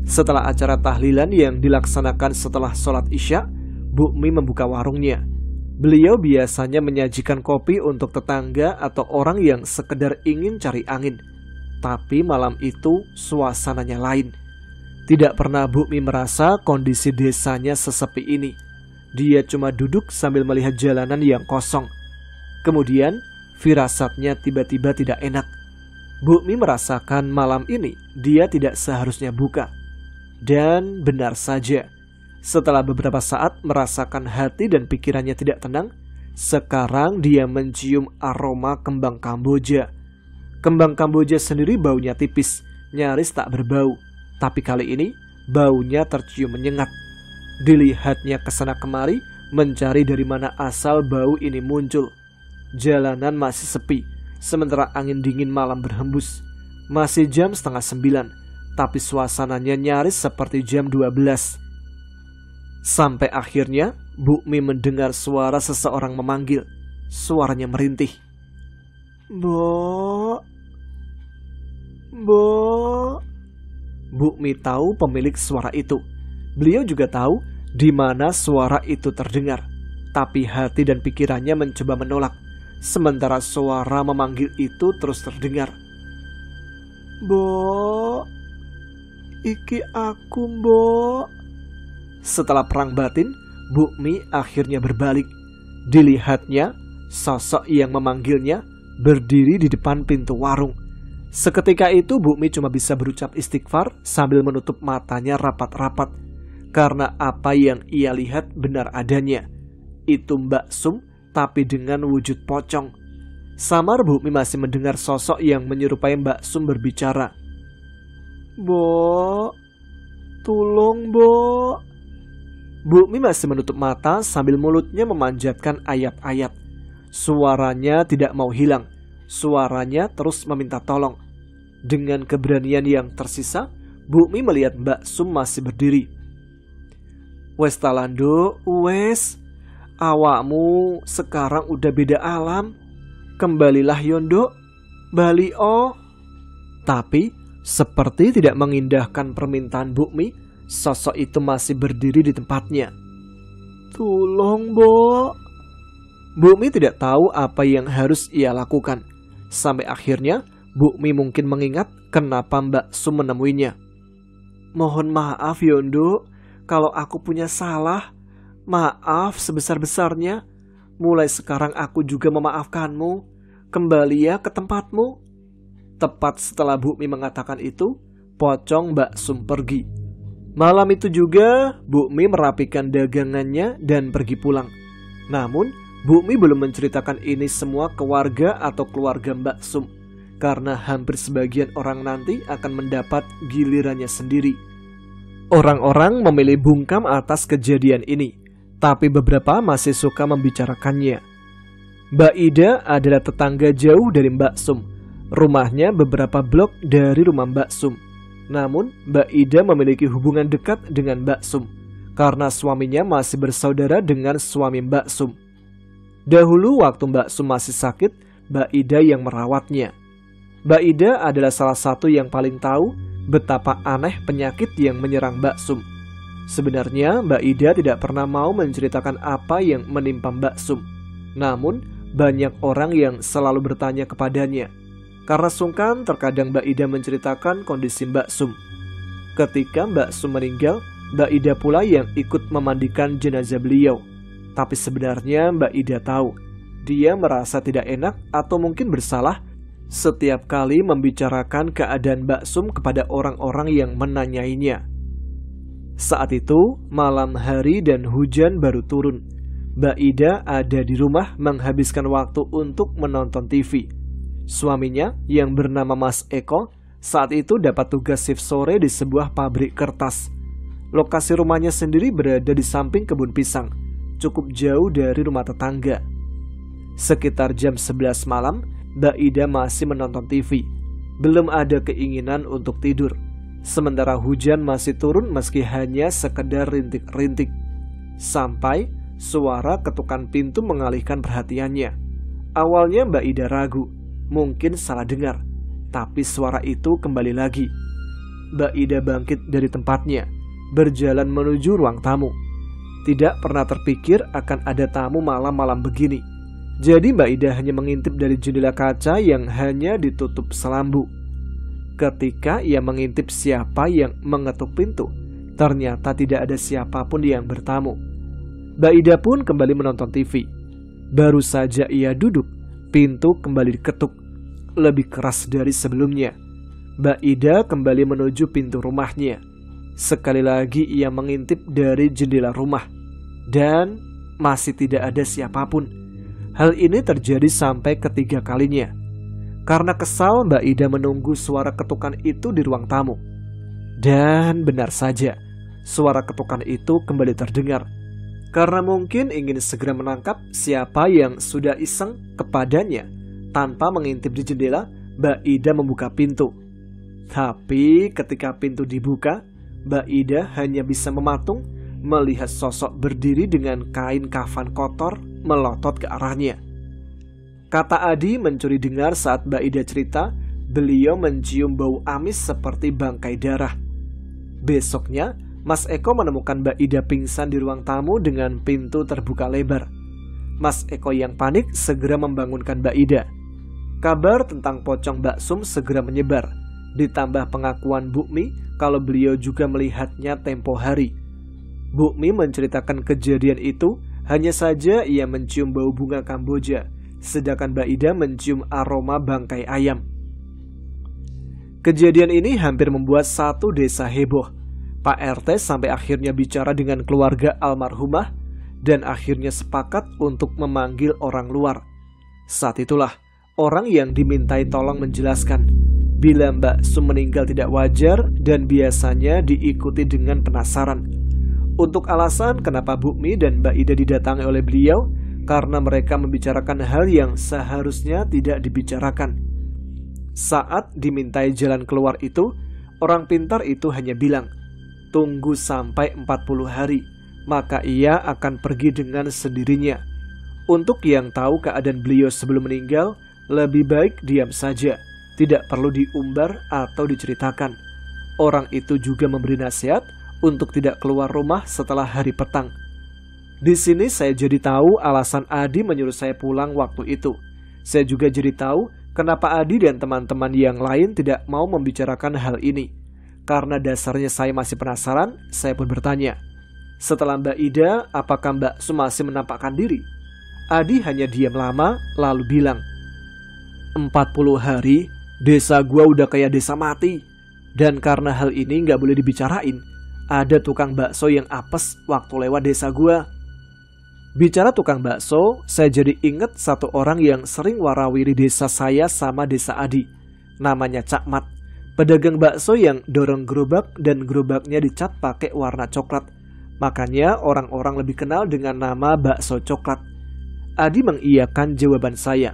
Setelah acara tahlilan yang dilaksanakan setelah sholat isya, Bu Mi membuka warungnya. Beliau biasanya menyajikan kopi untuk tetangga atau orang yang sekedar ingin cari angin. Tapi malam itu suasananya lain. Tidak pernah Bu Mi merasa kondisi desanya sesepi ini. Dia cuma duduk sambil melihat jalanan yang kosong. Kemudian firasatnya tiba-tiba tidak enak. Bu Mi merasakan malam ini dia tidak seharusnya buka. Dan benar saja, setelah beberapa saat merasakan hati dan pikirannya tidak tenang, sekarang dia mencium aroma kembang Kamboja. Kembang Kamboja sendiri baunya tipis, nyaris tak berbau. Tapi kali ini baunya tercium menyengat. Dilihatnya kesana kemari mencari dari mana asal bau ini muncul. Jalanan masih sepi, sementara angin dingin malam berhembus. Masih jam 8:30, tapi suasananya nyaris seperti jam 12. Sampai akhirnya Bu Mi mendengar suara seseorang memanggil. Suaranya merintih. Bo. Bu Mi tahu pemilik suara itu. Beliau juga tahu di mana suara itu terdengar. Tapi hati dan pikirannya mencoba menolak. Sementara suara memanggil itu terus terdengar. Bo, iki aku, Bo. Setelah perang batin, Bu Mi akhirnya berbalik. Dilihatnya, sosok yang memanggilnya berdiri di depan pintu warung. Seketika itu Bu Mi cuma bisa berucap istighfar sambil menutup matanya rapat-rapat. Karena apa yang ia lihat benar adanya. Itu Mbak Sum tapi dengan wujud pocong. Samar Bu Mi masih mendengar sosok yang menyerupai Mbak Sum berbicara. Bo, tolong Bo. Bu Mi masih menutup mata sambil mulutnya memanjatkan ayat-ayat. Suaranya tidak mau hilang. Suaranya terus meminta tolong. Dengan keberanian yang tersisa, Bu Mi melihat Mbak Sum masih berdiri. Wes Talando, wes. Awakmu sekarang udah beda alam. Kembalilah Yondo, bali o. Tapi seperti tidak mengindahkan permintaan Bu Mi, sosok itu masih berdiri di tempatnya. Tolong Bo. Bu Mi tidak tahu apa yang harus ia lakukan. Sampai akhirnya Bu Mi mungkin mengingat kenapa Mbak Sum menemuinya. Mohon maaf Yondo, kalau aku punya salah. Maaf sebesar-besarnya. Mulai sekarang aku juga memaafkanmu. Kembali ya ke tempatmu. Tepat setelah Bu Mi mengatakan itu, pocong Mbak Sum pergi. Malam itu juga Bu Mi merapikan dagangannya dan pergi pulang. Namun Bu Mi belum menceritakan ini semua ke warga atau keluarga Mbak Sum. Karena hampir sebagian orang nanti akan mendapat gilirannya sendiri. Orang-orang memilih bungkam atas kejadian ini. Tapi beberapa masih suka membicarakannya. Mbak Ida adalah tetangga jauh dari Mbak Sum. Rumahnya beberapa blok dari rumah Mbak Sum. Namun Mbak Ida memiliki hubungan dekat dengan Mbak Sum. Karena suaminya masih bersaudara dengan suami Mbak Sum. Dahulu waktu Mbak Sum masih sakit, Mbak Ida yang merawatnya. Mbak Ida adalah salah satu yang paling tahu betapa aneh penyakit yang menyerang Mbak Sum. Sebenarnya Mbak Ida tidak pernah mau menceritakan apa yang menimpa Mbak Sum. Namun banyak orang yang selalu bertanya kepadanya. Karena sungkan terkadang Mbak Ida menceritakan kondisi Mbak Sum. Ketika Mbak Sum meninggal, Mbak Ida pula yang ikut memandikan jenazah beliau. Tapi sebenarnya Mbak Ida tahu, dia merasa tidak enak atau mungkin bersalah setiap kali membicarakan keadaan Mbak Sum kepada orang-orang yang menanyainya. Saat itu, malam hari dan hujan baru turun. Mbak Ida ada di rumah menghabiskan waktu untuk menonton TV. Suaminya yang bernama Mas Eko saat itu dapat tugas shift sore di sebuah pabrik kertas. Lokasi rumahnya sendiri berada di samping kebun pisang, cukup jauh dari rumah tetangga. Sekitar jam 11 malam, Mbak Ida masih menonton TV. Belum ada keinginan untuk tidur. Sementara hujan masih turun meski hanya sekedar rintik-rintik. Sampai suara ketukan pintu mengalihkan perhatiannya. Awalnya Mbak Ida ragu, mungkin salah dengar. Tapi suara itu kembali lagi. Mbak Ida bangkit dari tempatnya, berjalan menuju ruang tamu. Tidak pernah terpikir akan ada tamu malam-malam begini. Jadi Mbak Ida hanya mengintip dari jendela kaca yang hanya ditutup selambu. Ketika ia mengintip siapa yang mengetuk pintu, ternyata tidak ada siapapun yang bertamu. Mbak Ida pun kembali menonton TV. Baru saja ia duduk, pintu kembali diketuk, lebih keras dari sebelumnya. Mbak Ida kembali menuju pintu rumahnya. Sekali lagi ia mengintip dari jendela rumah, dan masih tidak ada siapapun. Hal ini terjadi sampai ketiga kalinya. Karena kesal, Mbak Ida menunggu suara ketukan itu di ruang tamu. Dan benar saja, suara ketukan itu kembali terdengar. Karena mungkin ingin segera menangkap siapa yang sudah iseng kepadanya, tanpa mengintip di jendela, Mbak Ida membuka pintu. Tapi ketika pintu dibuka, Mbak Ida hanya bisa mematung melihat sosok berdiri dengan kain kafan kotor melotot ke arahnya. Kata Adi mencuri dengar saat Mbak Ida cerita, beliau mencium bau amis seperti bangkai darah. Besoknya, Mas Eko menemukan Mbak Ida pingsan di ruang tamu dengan pintu terbuka lebar. Mas Eko yang panik segera membangunkan Mbak Ida. Kabar tentang pocong Mbak Sum segera menyebar. Ditambah pengakuan Bu Mi kalau beliau juga melihatnya tempo hari. Bu Mi menceritakan kejadian itu, hanya saja ia mencium bau bunga Kamboja, sedangkan Mbak Ida mencium aroma bangkai ayam. Kejadian ini hampir membuat satu desa heboh. Pak RT sampai akhirnya bicara dengan keluarga almarhumah dan akhirnya sepakat untuk memanggil orang luar. Saat itulah orang yang dimintai tolong menjelaskan bila Mbak Sum meninggal tidak wajar dan biasanya diikuti dengan penasaran. Untuk alasan kenapa Bu Mi dan Mbak Ida didatangi oleh beliau, karena mereka membicarakan hal yang seharusnya tidak dibicarakan. Saat dimintai jalan keluar itu, orang pintar itu hanya bilang, tunggu sampai 40 hari, maka ia akan pergi dengan sendirinya. Untuk yang tahu keadaan beliau sebelum meninggal, lebih baik diam saja, tidak perlu diumbar atau diceritakan. Orang itu juga memberi nasihat untuk tidak keluar rumah setelah hari petang. Di sini saya jadi tahu alasan Adi menyuruh saya pulang waktu itu. Saya juga jadi tahu kenapa Adi dan teman-teman yang lain tidak mau membicarakan hal ini. Karena dasarnya saya masih penasaran, saya pun bertanya. Setelah Mbak Ida, apakah Mbak Sum masih menampakkan diri? Adi hanya diam lama, lalu bilang, 40 hari, desa gua udah kayak desa mati. Dan karena hal ini gak boleh dibicarain, ada tukang bakso yang apes waktu lewat desa gua. Bicara tukang bakso, saya jadi ingat satu orang yang sering warawiri desa saya sama desa Adi. Namanya Cak Mat, pedagang bakso yang dorong gerobak dan gerobaknya dicat pakai warna coklat. Makanya orang-orang lebih kenal dengan nama bakso coklat. Adi mengiyakan jawaban saya.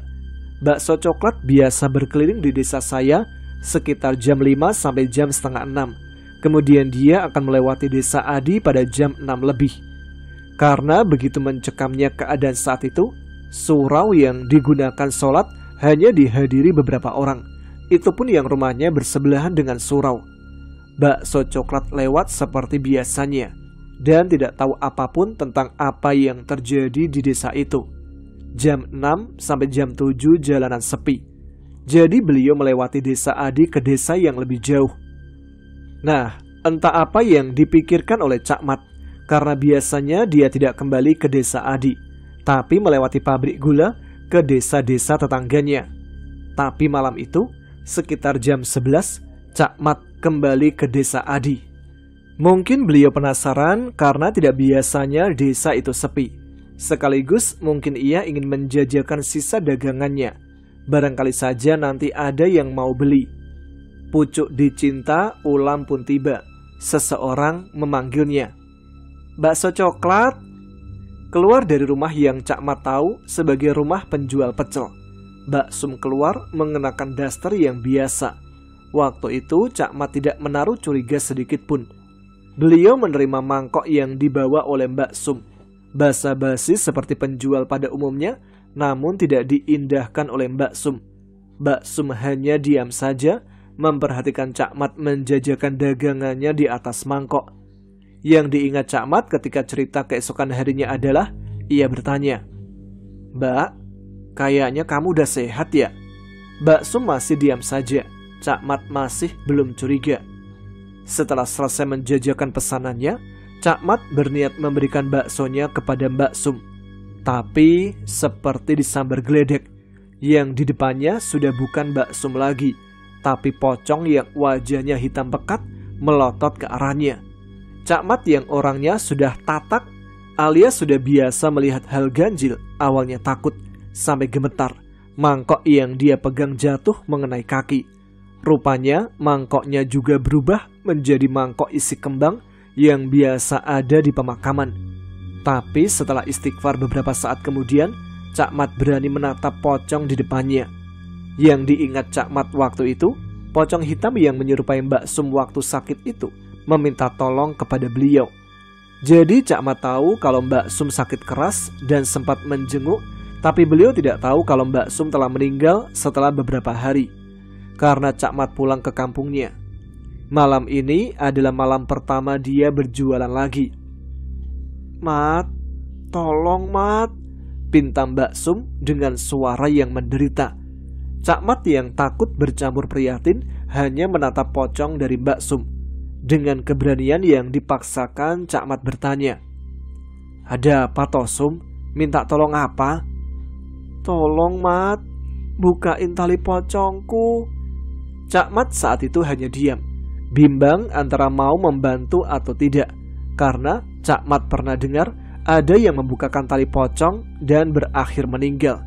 Bakso coklat biasa berkeliling di desa saya sekitar jam 5 sampai jam setengah 6. Kemudian dia akan melewati desa Adi pada jam 6 lebih. Karena begitu mencekamnya keadaan saat itu, surau yang digunakan sholat hanya dihadiri beberapa orang. Itu pun yang rumahnya bersebelahan dengan surau. Bakso coklat lewat seperti biasanya. dan tidak tahu apapun tentang apa yang terjadi di desa itu. Jam 6 sampai jam 7 jalanan sepi. Jadi beliau melewati desa Adi ke desa yang lebih jauh. Nah, entah apa yang dipikirkan oleh Cak Mat, karena biasanya dia tidak kembali ke desa Adi, tapi melewati pabrik gula ke desa-desa tetangganya. Tapi malam itu, sekitar jam 11, Cak Mat kembali ke desa Adi. Mungkin beliau penasaran karena tidak biasanya desa itu sepi. Sekaligus mungkin ia ingin menjajakan sisa dagangannya. Barangkali saja nanti ada yang mau beli. Pucuk dicinta, ulam pun tiba. Seseorang memanggilnya. "Bakso coklat." Keluar dari rumah yang Cak Mat tahu sebagai rumah penjual pecel. Mbak Sum keluar mengenakan daster yang biasa. Waktu itu Cak Mat tidak menaruh curiga sedikit pun. Beliau menerima mangkok yang dibawa oleh Mbak Sum. Basa-basi seperti penjual pada umumnya, namun tidak diindahkan oleh Mbak Sum. Mbak Sum hanya diam saja memperhatikan Cak Mat menjajakan dagangannya di atas mangkok. Yang diingat Cak Mat ketika cerita keesokan harinya adalah, ia bertanya, "Mbak, kayaknya kamu udah sehat ya?" Mbak Sum masih diam saja. Cak Mat masih belum curiga. Setelah selesai menjajakan pesanannya, Cak Mat berniat memberikan baksonya kepada Mbak Sum. Tapi seperti disambar geledek, yang di depannya sudah bukan Mbak Sum lagi, tapi pocong yang wajahnya hitam pekat melotot ke arahnya. Cak Mat yang orangnya sudah tatak alias sudah biasa melihat hal ganjil, awalnya takut sampai gemetar. Mangkok yang dia pegang jatuh mengenai kaki. Rupanya mangkoknya juga berubah menjadi mangkok isi kembang yang biasa ada di pemakaman. Tapi setelah istighfar beberapa saat kemudian, Cak Mat berani menatap pocong di depannya. Yang diingat Cak Mat waktu itu, pocong hitam yang menyerupai Mbak Sum waktu sakit itu meminta tolong kepada beliau. Jadi Cak Mat tahu kalau Mbak Sum sakit keras dan sempat menjenguk, tapi beliau tidak tahu kalau Mbak Sum telah meninggal setelah beberapa hari. Karena Cak Mat pulang ke kampungnya. Malam ini adalah malam pertama dia berjualan lagi. "Mat, tolong Mat," pinta Mbak Sum dengan suara yang menderita. Cak Mat yang takut bercampur prihatin hanya menatap pocong dari Mbak Sum. Dengan keberanian yang dipaksakan, Cak Mat bertanya, "Ada apa toh Sum? Minta tolong apa?" "Tolong Mat, bukain tali pocongku." Cak Mat saat itu hanya diam, bimbang antara mau membantu atau tidak. Karena Cak Mat pernah dengar ada yang membukakan tali pocong dan berakhir meninggal.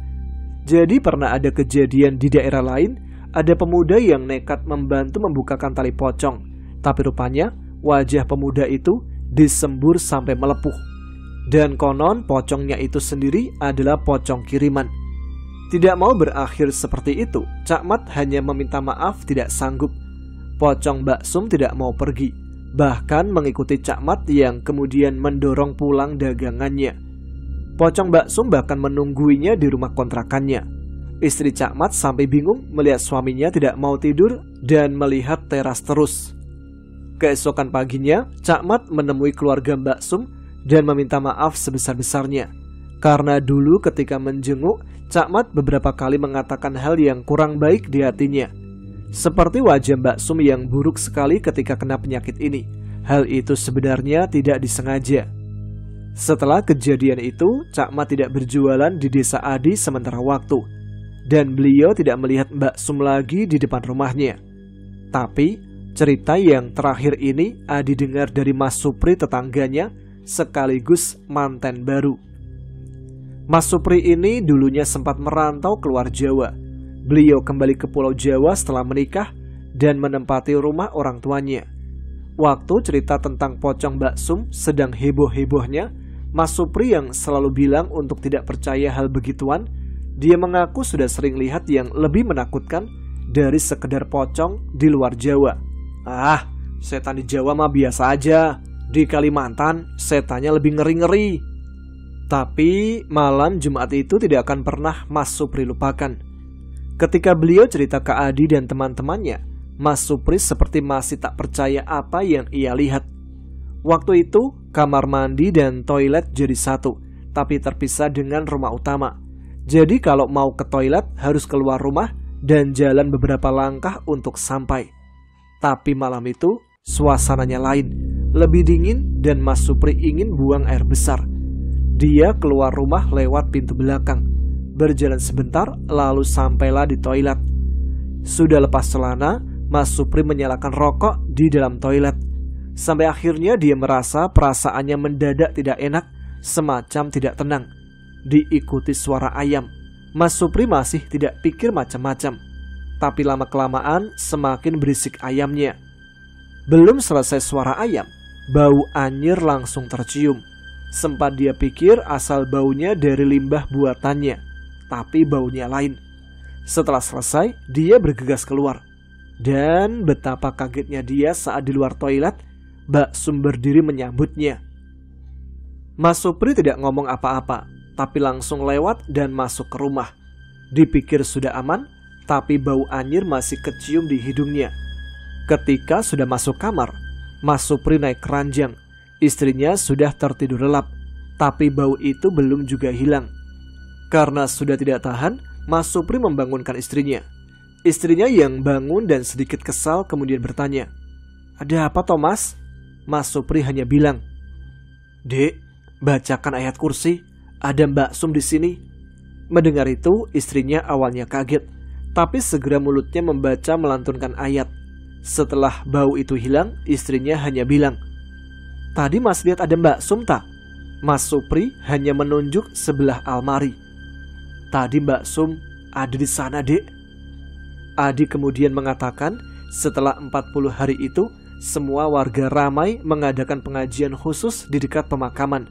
Jadi pernah ada kejadian di daerah lain, ada pemuda yang nekat membantu membukakan tali pocong. Tapi rupanya wajah pemuda itu disembur sampai melepuh. Dan konon pocongnya itu sendiri adalah pocong kiriman. Tidak mau berakhir seperti itu, Cak Mat hanya meminta maaf tidak sanggup. Pocong Mbak Sum tidak mau pergi, bahkan mengikuti Cak Mat yang kemudian mendorong pulang dagangannya. Pocong Mbak Sum bahkan menungguinya di rumah kontrakannya. Istri Cak Mat sampai bingung melihat suaminya tidak mau tidur dan melihat teras terus. Keesokan paginya, Cak Mat menemui keluarga Mbak Sum dan meminta maaf sebesar-besarnya. Karena dulu ketika menjenguk, Cak Mat beberapa kali mengatakan hal yang kurang baik di hatinya. Seperti wajah Mbak Sum yang buruk sekali ketika kena penyakit ini. Hal itu sebenarnya tidak disengaja. Setelah kejadian itu, Cak Mat tidak berjualan di desa Adi sementara waktu. Dan beliau tidak melihat Mbak Sum lagi di depan rumahnya. Tapi cerita yang terakhir ini didengar dari Mas Supri tetangganya sekaligus manten baru. Mas Supri ini dulunya sempat merantau keluar Jawa. Beliau kembali ke Pulau Jawa setelah menikah dan menempati rumah orang tuanya. Waktu cerita tentang pocong Mbak Sum sedang heboh-hebohnya, Mas Supri yang selalu bilang untuk tidak percaya hal begituan, dia mengaku sudah sering lihat yang lebih menakutkan dari sekedar pocong di luar Jawa. "Ah, setan di Jawa mah biasa aja. Di Kalimantan setannya lebih ngeri-ngeri." Tapi malam Jumat itu tidak akan pernah Mas Supri lupakan. Ketika beliau cerita ke Adi dan teman-temannya, Mas Supri seperti masih tak percaya apa yang ia lihat. Waktu itu Kamar mandi dan toilet jadi satu, tapi terpisah dengan rumah utama. Jadi kalau mau ke toilet harus keluar rumah dan jalan beberapa langkah untuk sampai. Tapi malam itu suasananya lain, lebih dingin, dan Mas Supri ingin buang air besar. Dia keluar rumah lewat pintu belakang, berjalan sebentar lalu sampailah di toilet. Sudah lepas celana, Mas Supri menyalakan rokok di dalam toilet. Sampai akhirnya dia merasa perasaannya mendadak tidak enak, semacam tidak tenang. Diikuti suara ayam. Mas Supri masih tidak pikir macam-macam, tapi lama-kelamaan semakin berisik ayamnya. Belum selesai suara ayam, bau anyir langsung tercium. Sempat dia pikir asal baunya dari limbah buatannya, tapi baunya lain. Setelah selesai, dia bergegas keluar. Dan betapa kagetnya dia saat di luar toilet, Mbak Sum berdiri menyambutnya. Mas Supri tidak ngomong apa-apa, tapi langsung lewat dan masuk ke rumah. Dipikir sudah aman, tapi bau anyir masih kecium di hidungnya. Ketika sudah masuk kamar, Mas Supri naik keranjang. Istrinya sudah tertidur lelap, tapi bau itu belum juga hilang. Karena sudah tidak tahan, Mas Supri membangunkan istrinya. Istrinya yang bangun dan sedikit kesal kemudian bertanya, "Ada apa, Thomas?" Mas Supri hanya bilang, "Dek, bacakan ayat kursi. Ada Mbak Sum di sini." Mendengar itu, istrinya awalnya kaget, tapi segera mulutnya membaca melantunkan ayat. Setelah bau itu hilang, istrinya hanya bilang, "Tadi Mas lihat ada Mbak Sum tak?" Mas Supri hanya menunjuk sebelah almari. "Tadi Mbak Sum ada di sana, Dek." Adi kemudian mengatakan setelah 40 hari itu, semua warga ramai mengadakan pengajian khusus di dekat pemakaman.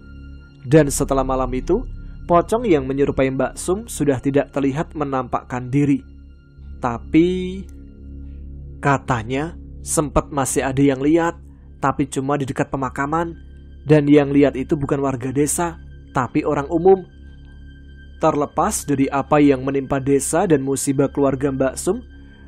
Dan setelah malam itu, pocong yang menyerupai Mbak Sum sudah tidak terlihat menampakkan diri. Tapi katanya sempat masih ada yang lihat, tapi cuma di dekat pemakaman. Dan yang lihat itu bukan warga desa, tapi orang umum. Terlepas dari apa yang menimpa desa dan musibah keluarga Mbak Sum,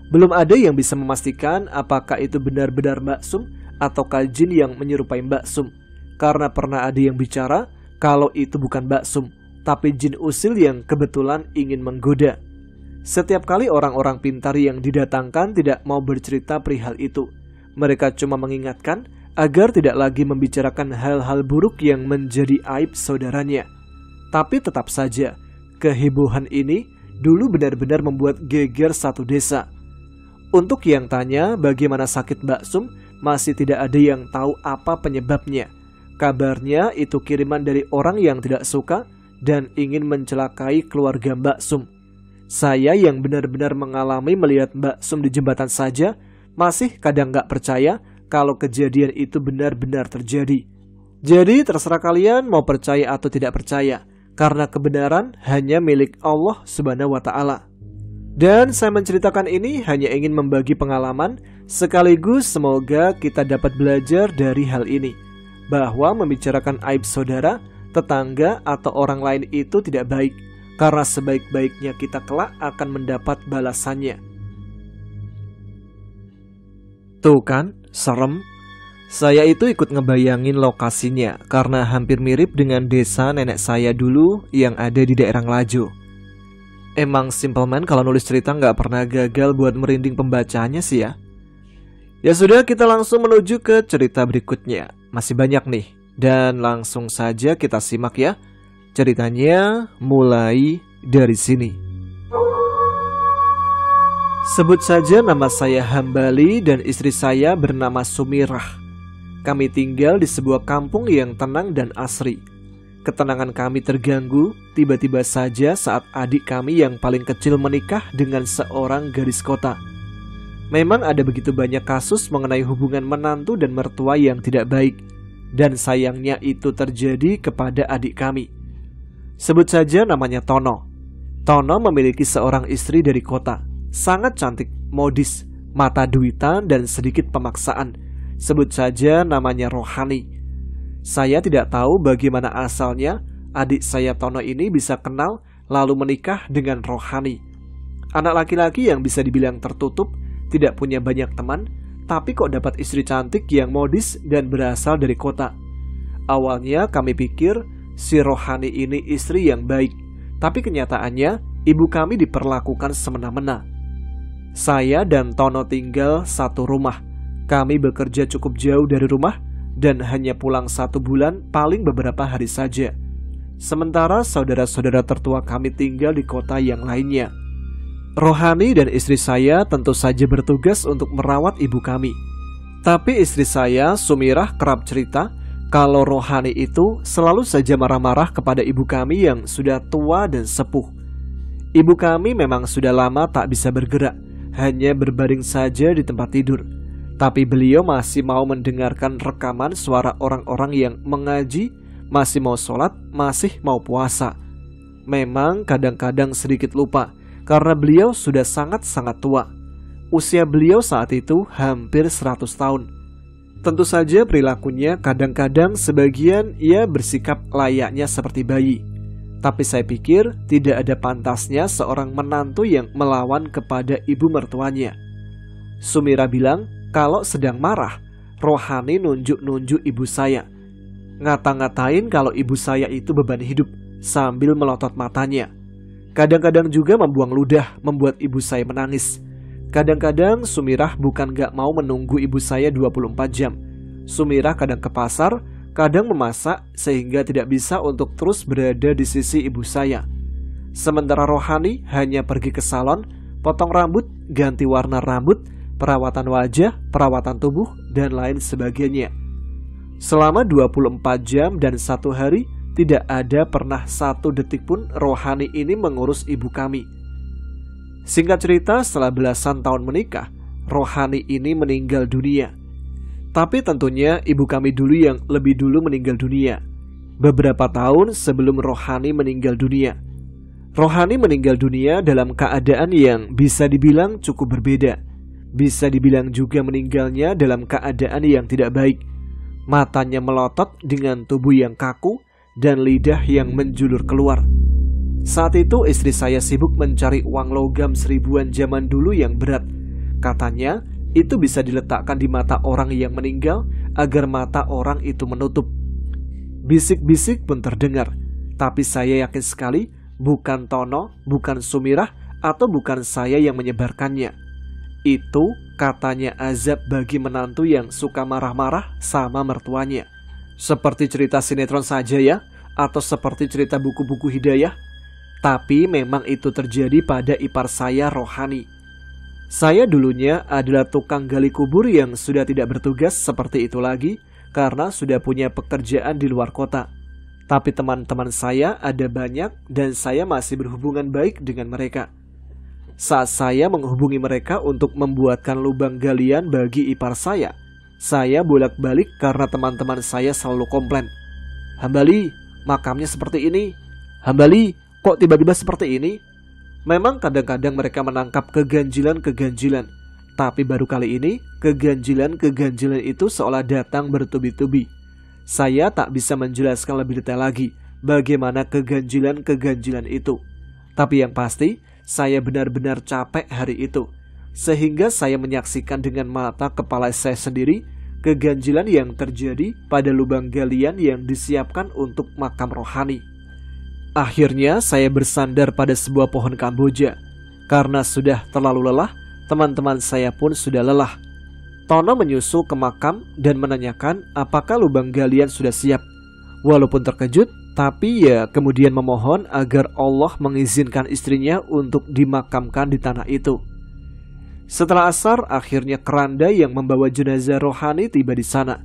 belum ada yang bisa memastikan apakah itu benar-benar Mbak Sum ataukah jin yang menyerupai Mbak Sum. Karena pernah ada yang bicara kalau itu bukan Mbak Sum, tapi jin usil yang kebetulan ingin menggoda. Setiap kali orang-orang pintar yang didatangkan tidak mau bercerita perihal itu. Mereka cuma mengingatkan agar tidak lagi membicarakan hal-hal buruk yang menjadi aib saudaranya. Tapi tetap saja, kehebohan ini dulu benar-benar membuat geger satu desa. Untuk yang tanya bagaimana sakit Mbak Sum, masih tidak ada yang tahu apa penyebabnya. Kabarnya itu kiriman dari orang yang tidak suka dan ingin mencelakai keluarga Mbak Sum. Saya yang benar-benar mengalami melihat Mbak Sum di jembatan saja, masih kadang gak percaya kalau kejadian itu benar-benar terjadi. Jadi terserah kalian mau percaya atau tidak percaya, karena kebenaran hanya milik Allah Subhanahu wa Ta'ala. Dan saya menceritakan ini hanya ingin membagi pengalaman, sekaligus semoga kita dapat belajar dari hal ini, bahwa membicarakan aib saudara, tetangga, atau orang lain itu tidak baik, karena sebaik-baiknya kita kelak akan mendapat balasannya. Tuh kan, serem. Saya itu ikut ngebayangin lokasinya karena hampir mirip dengan desa nenek saya dulu yang ada di daerah Ngelajo. Emang Simple Man kalau nulis cerita nggak pernah gagal buat merinding pembacanya sih ya. Ya sudah, kita langsung menuju ke cerita berikutnya. Masih banyak nih, dan langsung saja kita simak ya. Ceritanya mulai dari sini. Sebut saja nama saya Hambali dan istri saya bernama Sumirah. Kami tinggal di sebuah kampung yang tenang dan asri. Ketenangan kami terganggu tiba-tiba saja saat adik kami yang paling kecil menikah dengan seorang gadis kota. Memang ada begitu banyak kasus mengenai hubungan menantu dan mertua yang tidak baik, dan sayangnya itu terjadi kepada adik kami. Sebut saja namanya Tono. Tono memiliki seorang istri dari kota, sangat cantik, modis, mata duitan dan sedikit pemaksaan. Sebut saja namanya Rohani. Saya tidak tahu bagaimana asalnya adik saya Tono ini bisa kenal lalu menikah dengan Rohani. Anak laki-laki yang bisa dibilang tertutup, tidak punya banyak teman, tapi kok dapat istri cantik yang modis dan berasal dari kota. Awalnya kami pikir si rohani ini istri yang baik, tapi kenyataannya ibu kami diperlakukan semena-mena. Saya dan Tono tinggal satu rumah. Kami bekerja cukup jauh dari rumah dan hanya pulang 1 bulan, paling beberapa hari saja. Sementara saudara-saudara tertua kami tinggal di kota yang lainnya. Rohani dan istri saya tentu saja bertugas untuk merawat ibu kami. Tapi istri saya, Sumirah, kerap cerita kalau rohani itu selalu saja marah-marah kepada ibu kami yang sudah tua dan sepuh. Ibu kami memang sudah lama tak bisa bergerak, hanya berbaring saja di tempat tidur. Tapi beliau masih mau mendengarkan rekaman suara orang-orang yang mengaji, masih mau sholat, masih mau puasa. Memang kadang-kadang sedikit lupa, karena beliau sudah sangat-sangat tua. Usia beliau saat itu hampir 100 tahun. Tentu saja perilakunya kadang-kadang sebagian ia bersikap layaknya seperti bayi. Tapi saya pikir tidak ada pantasnya seorang menantu yang melawan kepada ibu mertuanya. Sumirah bilang kalau sedang marah, rohani nunjuk-nunjuk ibu saya. Ngata-ngatain kalau ibu saya itu beban hidup sambil melotot matanya. Kadang-kadang juga membuang ludah membuat ibu saya menangis. Kadang-kadang Sumirah bukan gak mau menunggu ibu saya 24 jam. Sumirah kadang ke pasar, kadang memasak sehingga tidak bisa untuk terus berada di sisi ibu saya. Sementara rohani hanya pergi ke salon, potong rambut, ganti warna rambut, perawatan wajah, perawatan tubuh, dan lain sebagainya. Selama 24 jam dan 1 hari, tidak ada pernah 1 detik pun rohani ini mengurus ibu kami. Singkat cerita, setelah belasan tahun menikah, rohani ini meninggal dunia. Tapi tentunya ibu kami dulu yang lebih dulu meninggal dunia, beberapa tahun sebelum rohani meninggal dunia. Rohani meninggal dunia dalam keadaan yang bisa dibilang cukup berbeda. Bisa dibilang juga meninggalnya dalam keadaan yang tidak baik. Matanya melotot dengan tubuh yang kaku dan lidah yang menjulur keluar. Saat itu istri saya sibuk mencari uang logam 1000-an zaman dulu yang berat. Katanya itu bisa diletakkan di mata orang yang meninggal agar mata orang itu menutup. Bisik-bisik pun terdengar, tapi saya yakin sekali bukan Tono, bukan Sumirah, atau bukan saya yang menyebarkannya. Itu katanya azab bagi menantu yang suka marah-marah sama mertuanya. Seperti cerita sinetron saja ya, atau seperti cerita buku-buku hidayah. Tapi memang itu terjadi pada ipar saya rohani. Saya dulunya adalah tukang gali kubur yang sudah tidak bertugas seperti itu lagi karena sudah punya pekerjaan di luar kota. Tapi teman-teman saya ada banyak dan saya masih berhubungan baik dengan mereka. Saat saya menghubungi mereka untuk membuatkan lubang galian bagi ipar saya bolak-balik karena teman-teman saya selalu komplain. Hambali, makamnya seperti ini. Hambali, kok tiba-tiba seperti ini? Memang kadang-kadang mereka menangkap keganjilan-keganjilan. Tapi baru kali ini, keganjilan-keganjilan itu seolah datang bertubi-tubi. Saya tak bisa menjelaskan lebih detail lagi bagaimana keganjilan-keganjilan itu. Tapi yang pasti, saya benar-benar capek hari itu. Sehingga saya menyaksikan dengan mata kepala saya sendiri keganjilan yang terjadi pada lubang galian yang disiapkan untuk makam rohani. Akhirnya saya bersandar pada sebuah pohon Kamboja. Karena sudah terlalu lelah, teman-teman saya pun sudah lelah. Tono menyusul ke makam dan menanyakan apakah lubang galian sudah siap. Walaupun terkejut, tapi ya kemudian memohon agar Allah mengizinkan istrinya untuk dimakamkan di tanah itu. Setelah asar, akhirnya keranda yang membawa jenazah rohani tiba di sana.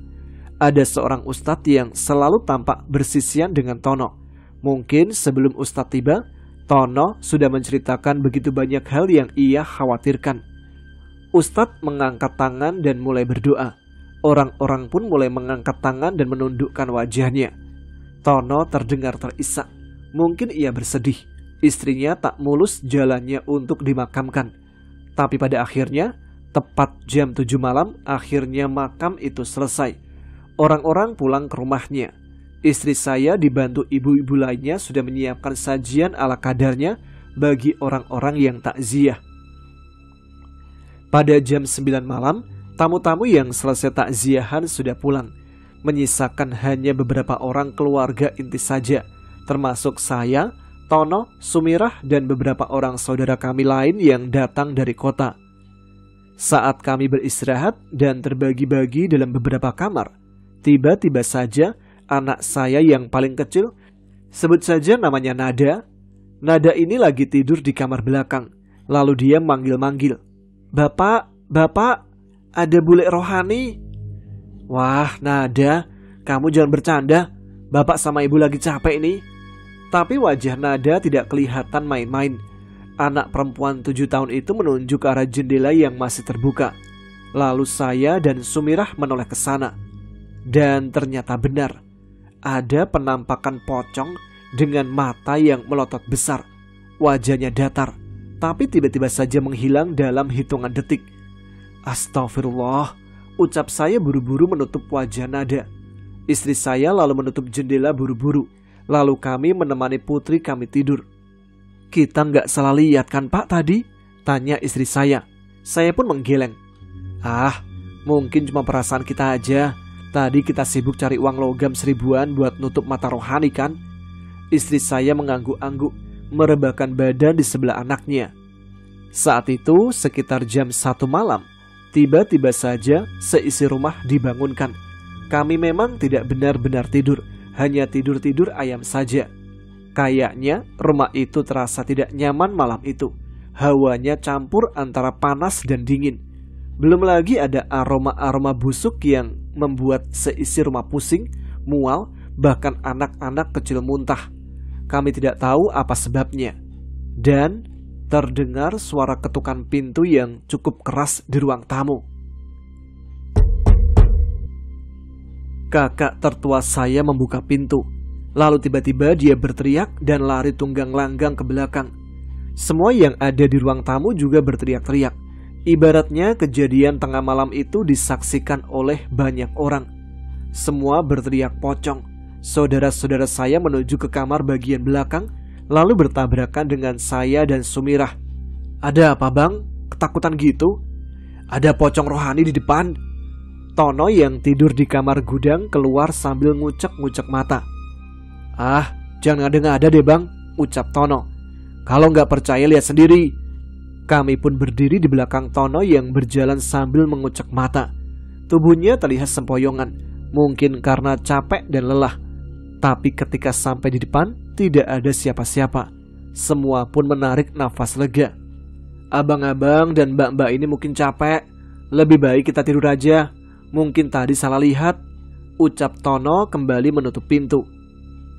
Ada seorang ustadz yang selalu tampak bersisian dengan Tono. Mungkin sebelum ustadz tiba, Tono sudah menceritakan begitu banyak hal yang ia khawatirkan. Ustadz mengangkat tangan dan mulai berdoa. Orang-orang pun mulai mengangkat tangan dan menundukkan wajahnya. Tono terdengar terisak. Mungkin ia bersedih. Istrinya tak mulus jalannya untuk dimakamkan. Tapi pada akhirnya, tepat jam 7 malam, akhirnya makam itu selesai. Orang-orang pulang ke rumahnya. Istri saya dibantu ibu-ibu lainnya sudah menyiapkan sajian ala kadarnya bagi orang-orang yang takziah. Pada jam 9 malam, tamu-tamu yang selesai takziahan sudah pulang. menyisakan hanya beberapa orang keluarga inti saja, termasuk saya, Tono, Sumirah, dan beberapa orang saudara kami lain yang datang dari kota. Saat kami beristirahat dan terbagi-bagi dalam beberapa kamar, tiba-tiba saja anak saya yang paling kecil, sebut saja namanya Nada. Nada ini lagi tidur di kamar belakang. Lalu dia manggil-manggil, "Bapak, Bapak, ada bule rohani." "Wah, Nada, kamu jangan bercanda. Bapak sama ibu lagi capek nih." Tapi wajah Nada tidak kelihatan main-main. Anak perempuan 7 tahun itu menunjuk ke arah jendela yang masih terbuka. Lalu saya dan Sumirah menoleh ke sana. Dan ternyata benar, ada penampakan pocong dengan mata yang melotot besar. Wajahnya datar, tapi tiba-tiba saja menghilang dalam hitungan detik. "Astagfirullah," ucap saya buru-buru menutup wajah Nada. Istri saya lalu menutup jendela buru-buru. Lalu kami menemani putri kami tidur. "Kita nggak salah lihat kan Pak tadi?" tanya istri saya. Saya pun menggeleng. "Ah, mungkin cuma perasaan kita aja. Tadi kita sibuk cari uang logam 1000-an buat nutup mata rohani kan?" Istri saya mengangguk-angguk, merebahkan badan di sebelah anaknya. Saat itu sekitar jam 1 malam, tiba-tiba saja seisi rumah dibangunkan. Kami memang tidak benar-benar tidur, hanya tidur-tidur ayam saja. Kayaknya rumah itu terasa tidak nyaman malam itu. Hawanya campur antara panas dan dingin. Belum lagi ada aroma-aroma busuk yang membuat seisi rumah pusing, mual, bahkan anak-anak kecil muntah. Kami tidak tahu apa sebabnya. Dan terdengar suara ketukan pintu yang cukup keras di ruang tamu. Kakak tertua saya membuka pintu. Lalu tiba-tiba dia berteriak dan lari tunggang langgang ke belakang. Semua yang ada di ruang tamu juga berteriak-teriak. Ibaratnya kejadian tengah malam itu disaksikan oleh banyak orang. Semua berteriak pocong. Saudara-saudara saya menuju ke kamar bagian belakang, lalu bertabrakan dengan saya dan Sumirah. "Ada apa bang? Ketakutan gitu?" "Ada pocong rohani di depan." Tono yang tidur di kamar gudang keluar sambil ngucek-ngucek mata. "Ah, jangan ngada-ngada deh bang," ucap Tono. "Kalau nggak percaya lihat sendiri." Kami pun berdiri di belakang Tono yang berjalan sambil mengucek mata. Tubuhnya terlihat sempoyongan, mungkin karena capek dan lelah. Tapi ketika sampai di depan, tidak ada siapa-siapa. Semua pun menarik nafas lega. "Abang-abang dan mbak-mbak ini mungkin capek. Lebih baik kita tidur aja. Mungkin tadi salah lihat," ucap Tono kembali menutup pintu.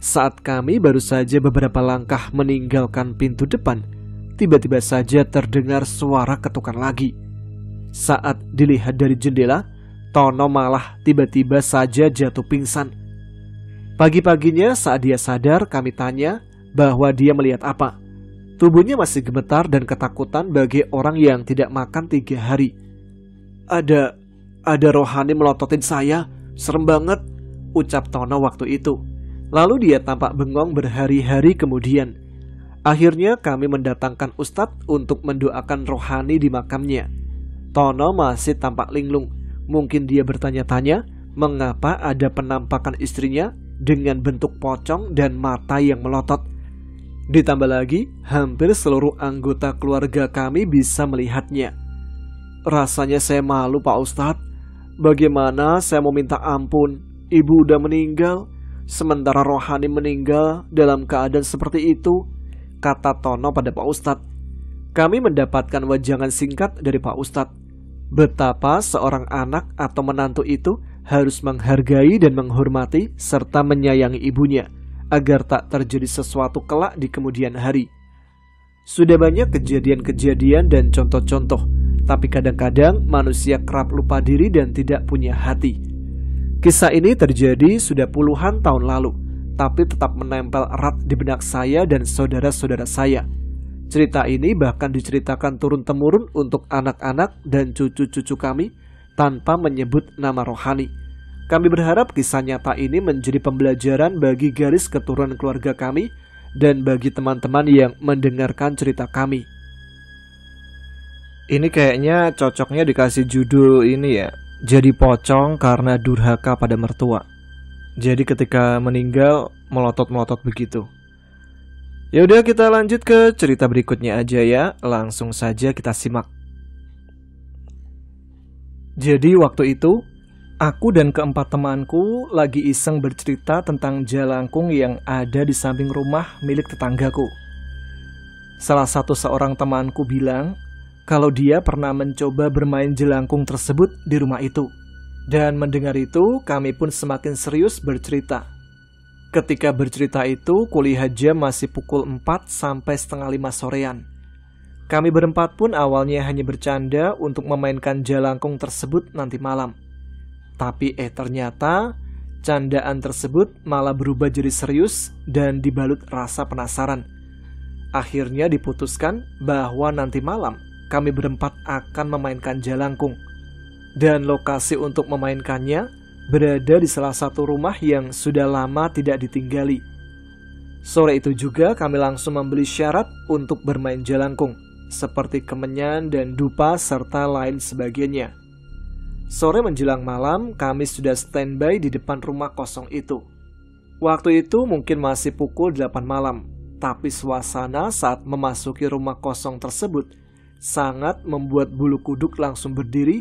Saat kami baru saja beberapa langkah meninggalkan pintu depan, tiba-tiba saja terdengar suara ketukan lagi. Saat dilihat dari jendela, Tono malah tiba-tiba saja jatuh pingsan. Pagi-paginya saat dia sadar, kami tanya bahwa dia melihat apa. Tubuhnya masih gemetar dan ketakutan bagi orang yang tidak makan 3 hari. Ada rohani melototin saya, serem banget," ucap Tono waktu itu. Lalu dia tampak bengong berhari-hari kemudian. Akhirnya kami mendatangkan ustadz untuk mendoakan rohani di makamnya. Tono masih tampak linglung. Mungkin dia bertanya-tanya mengapa ada penampakan istrinya dengan bentuk pocong dan mata yang melotot. Ditambah lagi, hampir seluruh anggota keluarga kami bisa melihatnya. Rasanya saya malu Pak Ustadz. Bagaimana saya mau minta ampun? Ibu udah meninggal, sementara rohani meninggal dalam keadaan seperti itu, kata Tono pada Pak Ustadz. Kami mendapatkan wejangan singkat dari Pak Ustadz. Betapa seorang anak atau menantu itu harus menghargai dan menghormati serta menyayangi ibunya agar tak terjadi sesuatu kelak di kemudian hari. Sudah banyak kejadian-kejadian dan contoh-contoh, tapi kadang-kadang manusia kerap lupa diri dan tidak punya hati. Kisah ini terjadi sudah puluhan tahun lalu, tapi tetap menempel erat di benak saya dan saudara-saudara saya. Cerita ini bahkan diceritakan turun-temurun untuk anak-anak dan cucu-cucu kami tanpa menyebut nama rohani. Kami berharap kisah nyata ini menjadi pembelajaran bagi garis keturunan keluarga kami dan bagi teman-teman yang mendengarkan cerita kami. Ini kayaknya cocoknya dikasih judul ini ya, jadi pocong karena durhaka pada mertua. Jadi ketika meninggal melotot-melotot begitu. Ya udah, kita lanjut ke cerita berikutnya aja ya. Langsung saja kita simak. Jadi waktu itu aku dan keempat temanku lagi iseng bercerita tentang jalangkung yang ada di samping rumah milik tetanggaku. Salah satu seorang temanku bilang kalau dia pernah mencoba bermain jelangkung tersebut di rumah itu. Dan mendengar itu, kami pun semakin serius bercerita. Ketika bercerita itu, kulihat jam masih pukul 4 sampai setengah 5 sorean. Kami berempat pun awalnya hanya bercanda untuk memainkan jalangkung tersebut nanti malam. Tapi ternyata candaan tersebut malah berubah jadi serius dan dibalut rasa penasaran. Akhirnya diputuskan bahwa nanti malam kami berempat akan memainkan jalangkung. Dan lokasi untuk memainkannya berada di salah satu rumah yang sudah lama tidak ditinggali. Sore itu juga kami langsung membeli syarat untuk bermain jalangkung, seperti kemenyan dan dupa serta lain sebagainya. Sore menjelang malam, kami sudah standby di depan rumah kosong itu. Waktu itu mungkin masih pukul 8 malam, tapi suasana saat memasuki rumah kosong tersebut sangat membuat bulu kuduk langsung berdiri,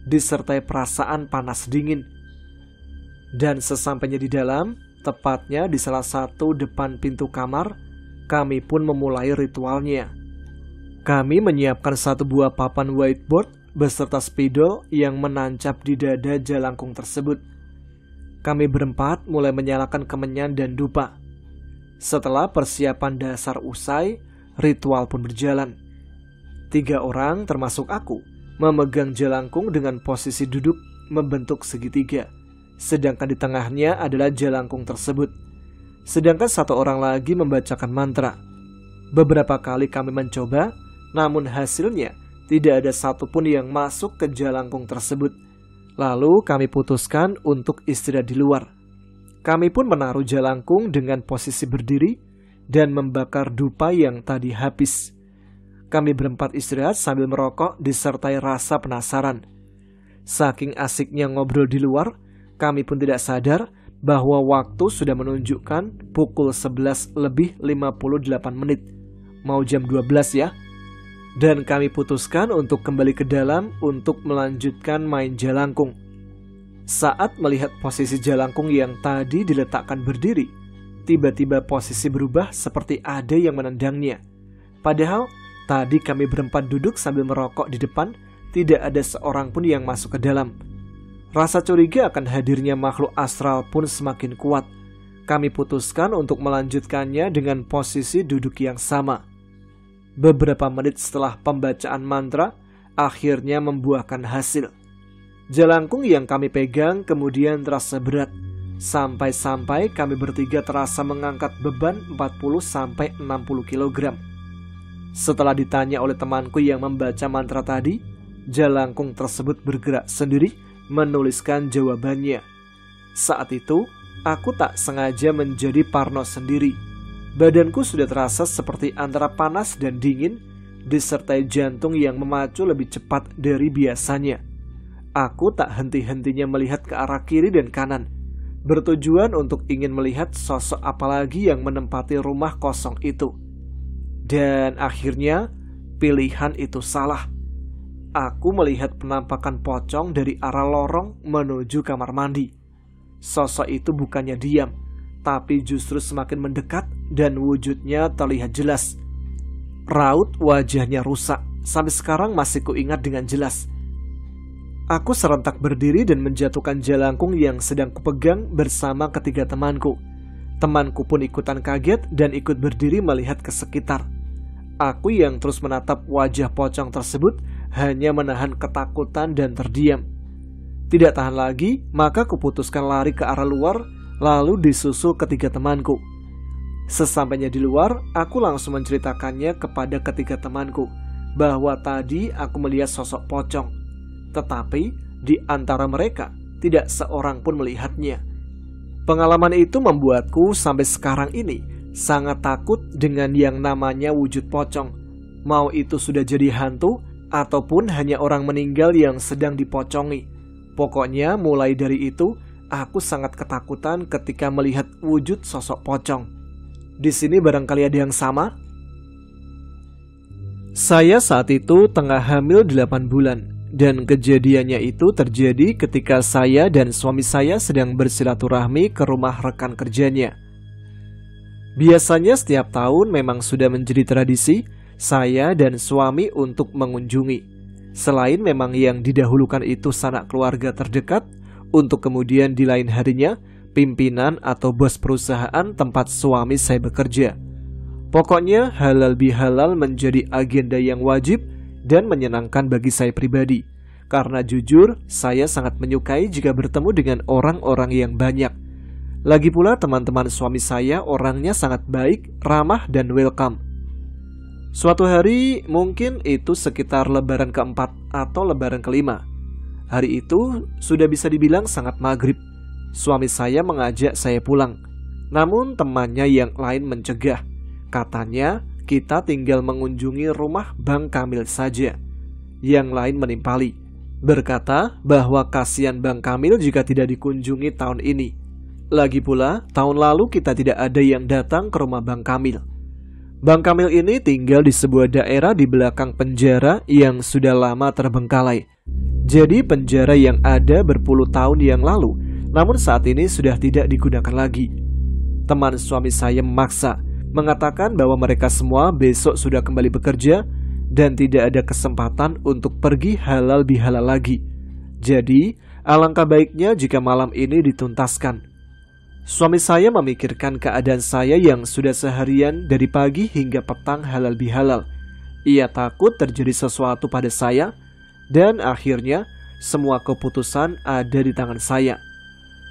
disertai perasaan panas dingin. Dan sesampainya di dalam, tepatnya di salah satu depan pintu kamar, kami pun memulai ritualnya. Kami menyiapkan satu buah papan whiteboard beserta spidol yang menancap di dada jalangkung tersebut. Kami berempat mulai menyalakan kemenyan dan dupa. Setelah persiapan dasar usai, ritual pun berjalan. 3 orang termasuk aku memegang jalangkung dengan posisi duduk membentuk segitiga, sedangkan di tengahnya adalah jalangkung tersebut. Sedangkan 1 orang lagi membacakan mantra. Beberapa kali kami mencoba, namun hasilnya tidak ada satupun yang masuk ke jalangkung tersebut. Lalu kami putuskan untuk istirahat di luar. Kami pun menaruh jalangkung dengan posisi berdiri dan membakar dupa yang tadi habis. Kami berempat istirahat sambil merokok disertai rasa penasaran. Saking asiknya ngobrol di luar, kami pun tidak sadar bahwa waktu sudah menunjukkan pukul 11 lebih 58 menit. Mau jam 12 ya. Dan kami putuskan untuk kembali ke dalam untuk melanjutkan main jalangkung. Saat melihat posisi jalangkung yang tadi diletakkan berdiri, tiba-tiba posisi berubah seperti ada yang menendangnya. Padahal tadi kami berempat duduk sambil merokok di depan, tidak ada seorang pun yang masuk ke dalam. Rasa curiga akan hadirnya makhluk astral pun semakin kuat. Kami putuskan untuk melanjutkannya dengan posisi duduk yang sama. Beberapa menit setelah pembacaan mantra, akhirnya membuahkan hasil. Jalangkung yang kami pegang kemudian terasa berat, sampai-sampai kami bertiga terasa mengangkat beban 40-60 kg. Setelah ditanya oleh temanku yang membaca mantra tadi, jalangkung tersebut bergerak sendiri menuliskan jawabannya. Saat itu, aku tak sengaja menjadi parno sendiri. Badanku sudah terasa seperti antara panas dan dingin, disertai jantung yang memacu lebih cepat dari biasanya. Aku tak henti-hentinya melihat ke arah kiri dan kanan, bertujuan untuk ingin melihat sosok apalagi yang menempati rumah kosong itu. Dan akhirnya pilihan itu salah. Aku melihat penampakan pocong dari arah lorong menuju kamar mandi. Sosok itu bukannya diam, tapi justru semakin mendekat dan wujudnya terlihat jelas. Raut wajahnya rusak, sampai sekarang masih kuingat dengan jelas. Aku serentak berdiri dan menjatuhkan jalangkung yang sedang kupegang bersama ketiga temanku. Temanku pun ikutan kaget dan ikut berdiri melihat ke sekitar. Aku yang terus menatap wajah pocong tersebut hanya menahan ketakutan dan terdiam. Tidak tahan lagi, maka kuputuskan lari ke arah luar, lalu disusul ketiga temanku. Sesampainya di luar, aku langsung menceritakannya kepada ketiga temanku bahwa tadi aku melihat sosok pocong. Tetapi di antara mereka tidak seorang pun melihatnya. Pengalaman itu membuatku sampai sekarang ini sangat takut dengan yang namanya wujud pocong. Mau itu sudah jadi hantu ataupun hanya orang meninggal yang sedang dipocongi. Pokoknya mulai dari itu aku sangat ketakutan ketika melihat wujud sosok pocong. Di sini barangkali ada yang sama? Saya saat itu tengah hamil 8 bulan dan kejadiannya itu terjadi ketika saya dan suami saya sedang bersilaturahmi ke rumah rekan kerjanya. Biasanya setiap tahun memang sudah menjadi tradisi saya dan suami untuk mengunjungi. Selain memang yang didahulukan itu sanak keluarga terdekat, untuk kemudian di lain harinya pimpinan atau bos perusahaan tempat suami saya bekerja. Pokoknya halal bihalal menjadi agenda yang wajib dan menyenangkan bagi saya pribadi. Karena jujur, saya sangat menyukai jika bertemu dengan orang-orang yang banyak. Lagi pula teman-teman suami saya orangnya sangat baik, ramah dan welcome. Suatu hari, mungkin itu sekitar lebaran keempat atau lebaran kelima. Hari itu sudah bisa dibilang sangat maghrib. Suami saya mengajak saya pulang. Namun temannya yang lain mencegah. Katanya kita tinggal mengunjungi rumah Bang Kamil saja. Yang lain menimpali, berkata bahwa kasihan Bang Kamil jika tidak dikunjungi tahun ini. Lagi pula, tahun lalu kita tidak ada yang datang ke rumah Bang Kamil. Bang Kamil ini tinggal di sebuah daerah di belakang penjara yang sudah lama terbengkalai. Jadi penjara yang ada berpuluh tahun yang lalu, namun saat ini sudah tidak digunakan lagi. Teman suami saya memaksa, mengatakan bahwa mereka semua besok sudah kembali bekerja dan tidak ada kesempatan untuk pergi halal bihalal lagi. Jadi, alangkah baiknya jika malam ini dituntaskan. Suami saya memikirkan keadaan saya yang sudah seharian dari pagi hingga petang halal bihalal. Ia takut terjadi sesuatu pada saya, dan akhirnya semua keputusan ada di tangan saya.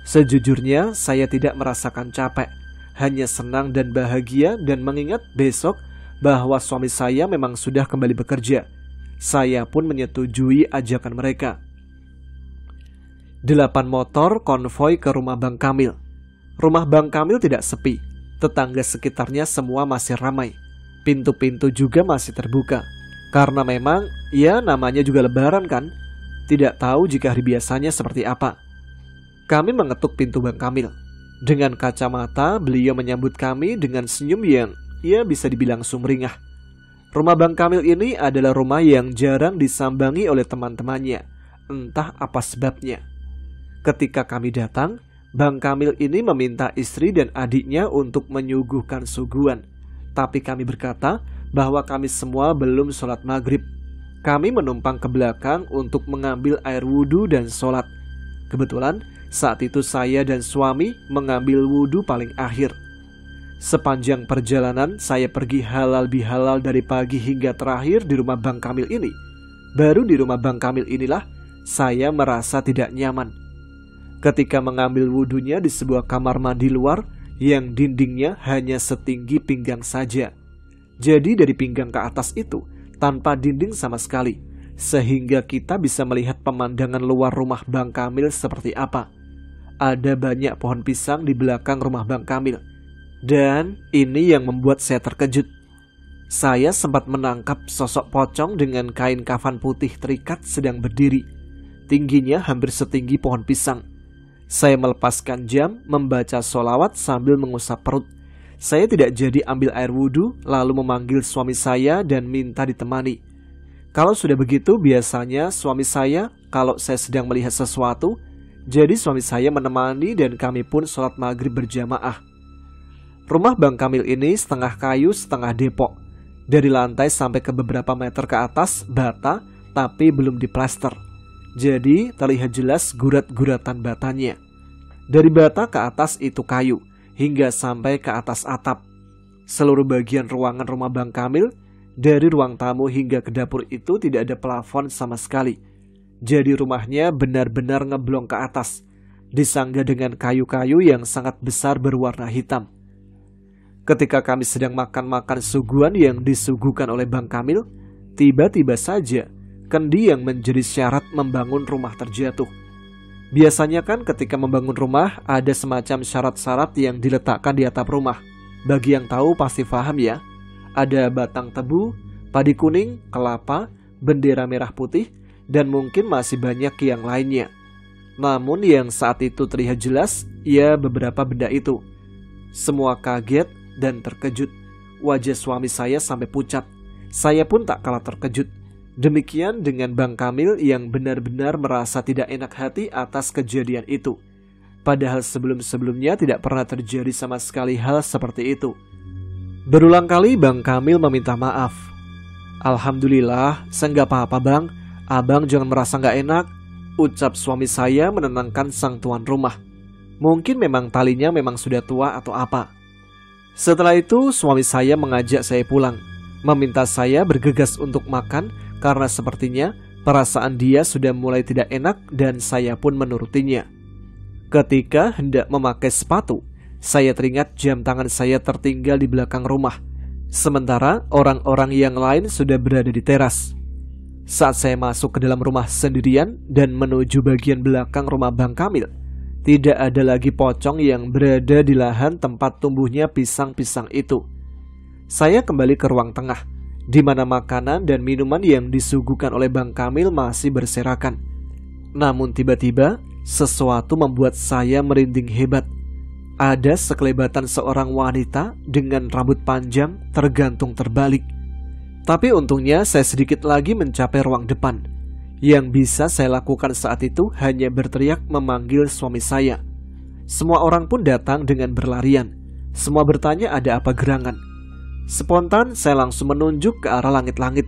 Sejujurnya saya tidak merasakan capek, hanya senang dan bahagia dan mengingat besok bahwa suami saya memang sudah kembali bekerja. Saya pun menyetujui ajakan mereka. 8 motor konvoi ke rumah Bang Kamil. Rumah Bang Kamil tidak sepi, tetangga sekitarnya semua masih ramai. Pintu-pintu juga masih terbuka. Karena memang, ya namanya juga lebaran kan? Tidak tahu jika hari biasanya seperti apa. Kami mengetuk pintu Bang Kamil. Dengan kacamata, beliau menyambut kami dengan senyum yang, ya bisa dibilang sumringah. Rumah Bang Kamil ini adalah rumah yang jarang disambangi oleh teman-temannya. Entah apa sebabnya. Ketika kami datang, Bang Kamil ini meminta istri dan adiknya untuk menyuguhkan suguhan. Tapi kami berkata bahwa kami semua belum sholat maghrib. Kami menumpang ke belakang untuk mengambil air wudhu dan sholat. Kebetulan saat itu saya dan suami mengambil wudhu paling akhir. Sepanjang perjalanan saya pergi halal bihalal dari pagi hingga terakhir di rumah Bang Kamil ini. Baru di rumah Bang Kamil inilah saya merasa tidak nyaman. Ketika mengambil wudhunya di sebuah kamar mandi luar yang dindingnya hanya setinggi pinggang saja. Jadi dari pinggang ke atas itu tanpa dinding sama sekali, sehingga kita bisa melihat pemandangan luar rumah Bang Kamil seperti apa. Ada banyak pohon pisang di belakang rumah Bang Kamil. Dan ini yang membuat saya terkejut. Saya sempat menangkap sosok pocong dengan kain kafan putih terikat sedang berdiri. Tingginya hampir setinggi pohon pisang. Saya melepaskan jam, membaca sholawat sambil mengusap perut. Saya tidak jadi ambil air wudhu, lalu memanggil suami saya dan minta ditemani. Kalau sudah begitu, biasanya suami saya, kalau saya sedang melihat sesuatu, jadi suami saya menemani dan kami pun sholat maghrib berjamaah. Rumah Bang Kamil ini setengah kayu, setengah depok. Dari lantai sampai ke beberapa meter ke atas, bata, tapi belum diplaster. Jadi terlihat jelas gurat-guratan batanya. Dari bata ke atas itu kayu, hingga sampai ke atas atap. Seluruh bagian ruangan rumah Bang Kamil, dari ruang tamu hingga ke dapur itu tidak ada plafon sama sekali. Jadi rumahnya benar-benar ngeblong ke atas, disangga dengan kayu-kayu yang sangat besar berwarna hitam. Ketika kami sedang makan-makan suguhan yang disuguhkan oleh Bang Kamil, tiba-tiba saja kendi yang menjadi syarat membangun rumah terjatuh. Biasanya kan ketika membangun rumah ada semacam syarat-syarat yang diletakkan di atap rumah. Bagi yang tahu pasti paham ya. Ada batang tebu, padi kuning, kelapa, bendera merah putih, dan mungkin masih banyak yang lainnya. Namun yang saat itu terlihat jelas, ya beberapa benda itu. Semua kaget dan terkejut. Wajah suami saya sampai pucat. Saya pun tak kalah terkejut. Demikian dengan Bang Kamil yang benar-benar merasa tidak enak hati atas kejadian itu. Padahal sebelum-sebelumnya tidak pernah terjadi sama sekali hal seperti itu. Berulang kali Bang Kamil meminta maaf. Alhamdulillah, saya nggak apa-apa bang. Abang jangan merasa nggak enak, ucap suami saya menenangkan sang tuan rumah. Mungkin memang talinya memang sudah tua atau apa. Setelah itu suami saya mengajak saya pulang, meminta saya bergegas untuk makan karena sepertinya perasaan dia sudah mulai tidak enak dan saya pun menurutinya. Ketika hendak memakai sepatu, saya teringat jam tangan saya tertinggal di belakang rumah. Sementara orang-orang yang lain sudah berada di teras. Saat saya masuk ke dalam rumah sendirian dan menuju bagian belakang rumah Bang Kamil, tidak ada lagi pocong yang berada di lahan tempat tumbuhnya pisang-pisang itu. Saya kembali ke ruang tengah, di mana makanan dan minuman yang disuguhkan oleh Bang Kamil masih berserakan. Namun tiba-tiba, sesuatu membuat saya merinding hebat. Ada sekelebatan seorang wanita dengan rambut panjang tergantung terbalik. Tapi untungnya saya sedikit lagi mencapai ruang depan. Yang bisa saya lakukan saat itu hanya berteriak memanggil suami saya. Semua orang pun datang dengan berlarian. Semua bertanya ada apa gerangan. Spontan saya langsung menunjuk ke arah langit-langit.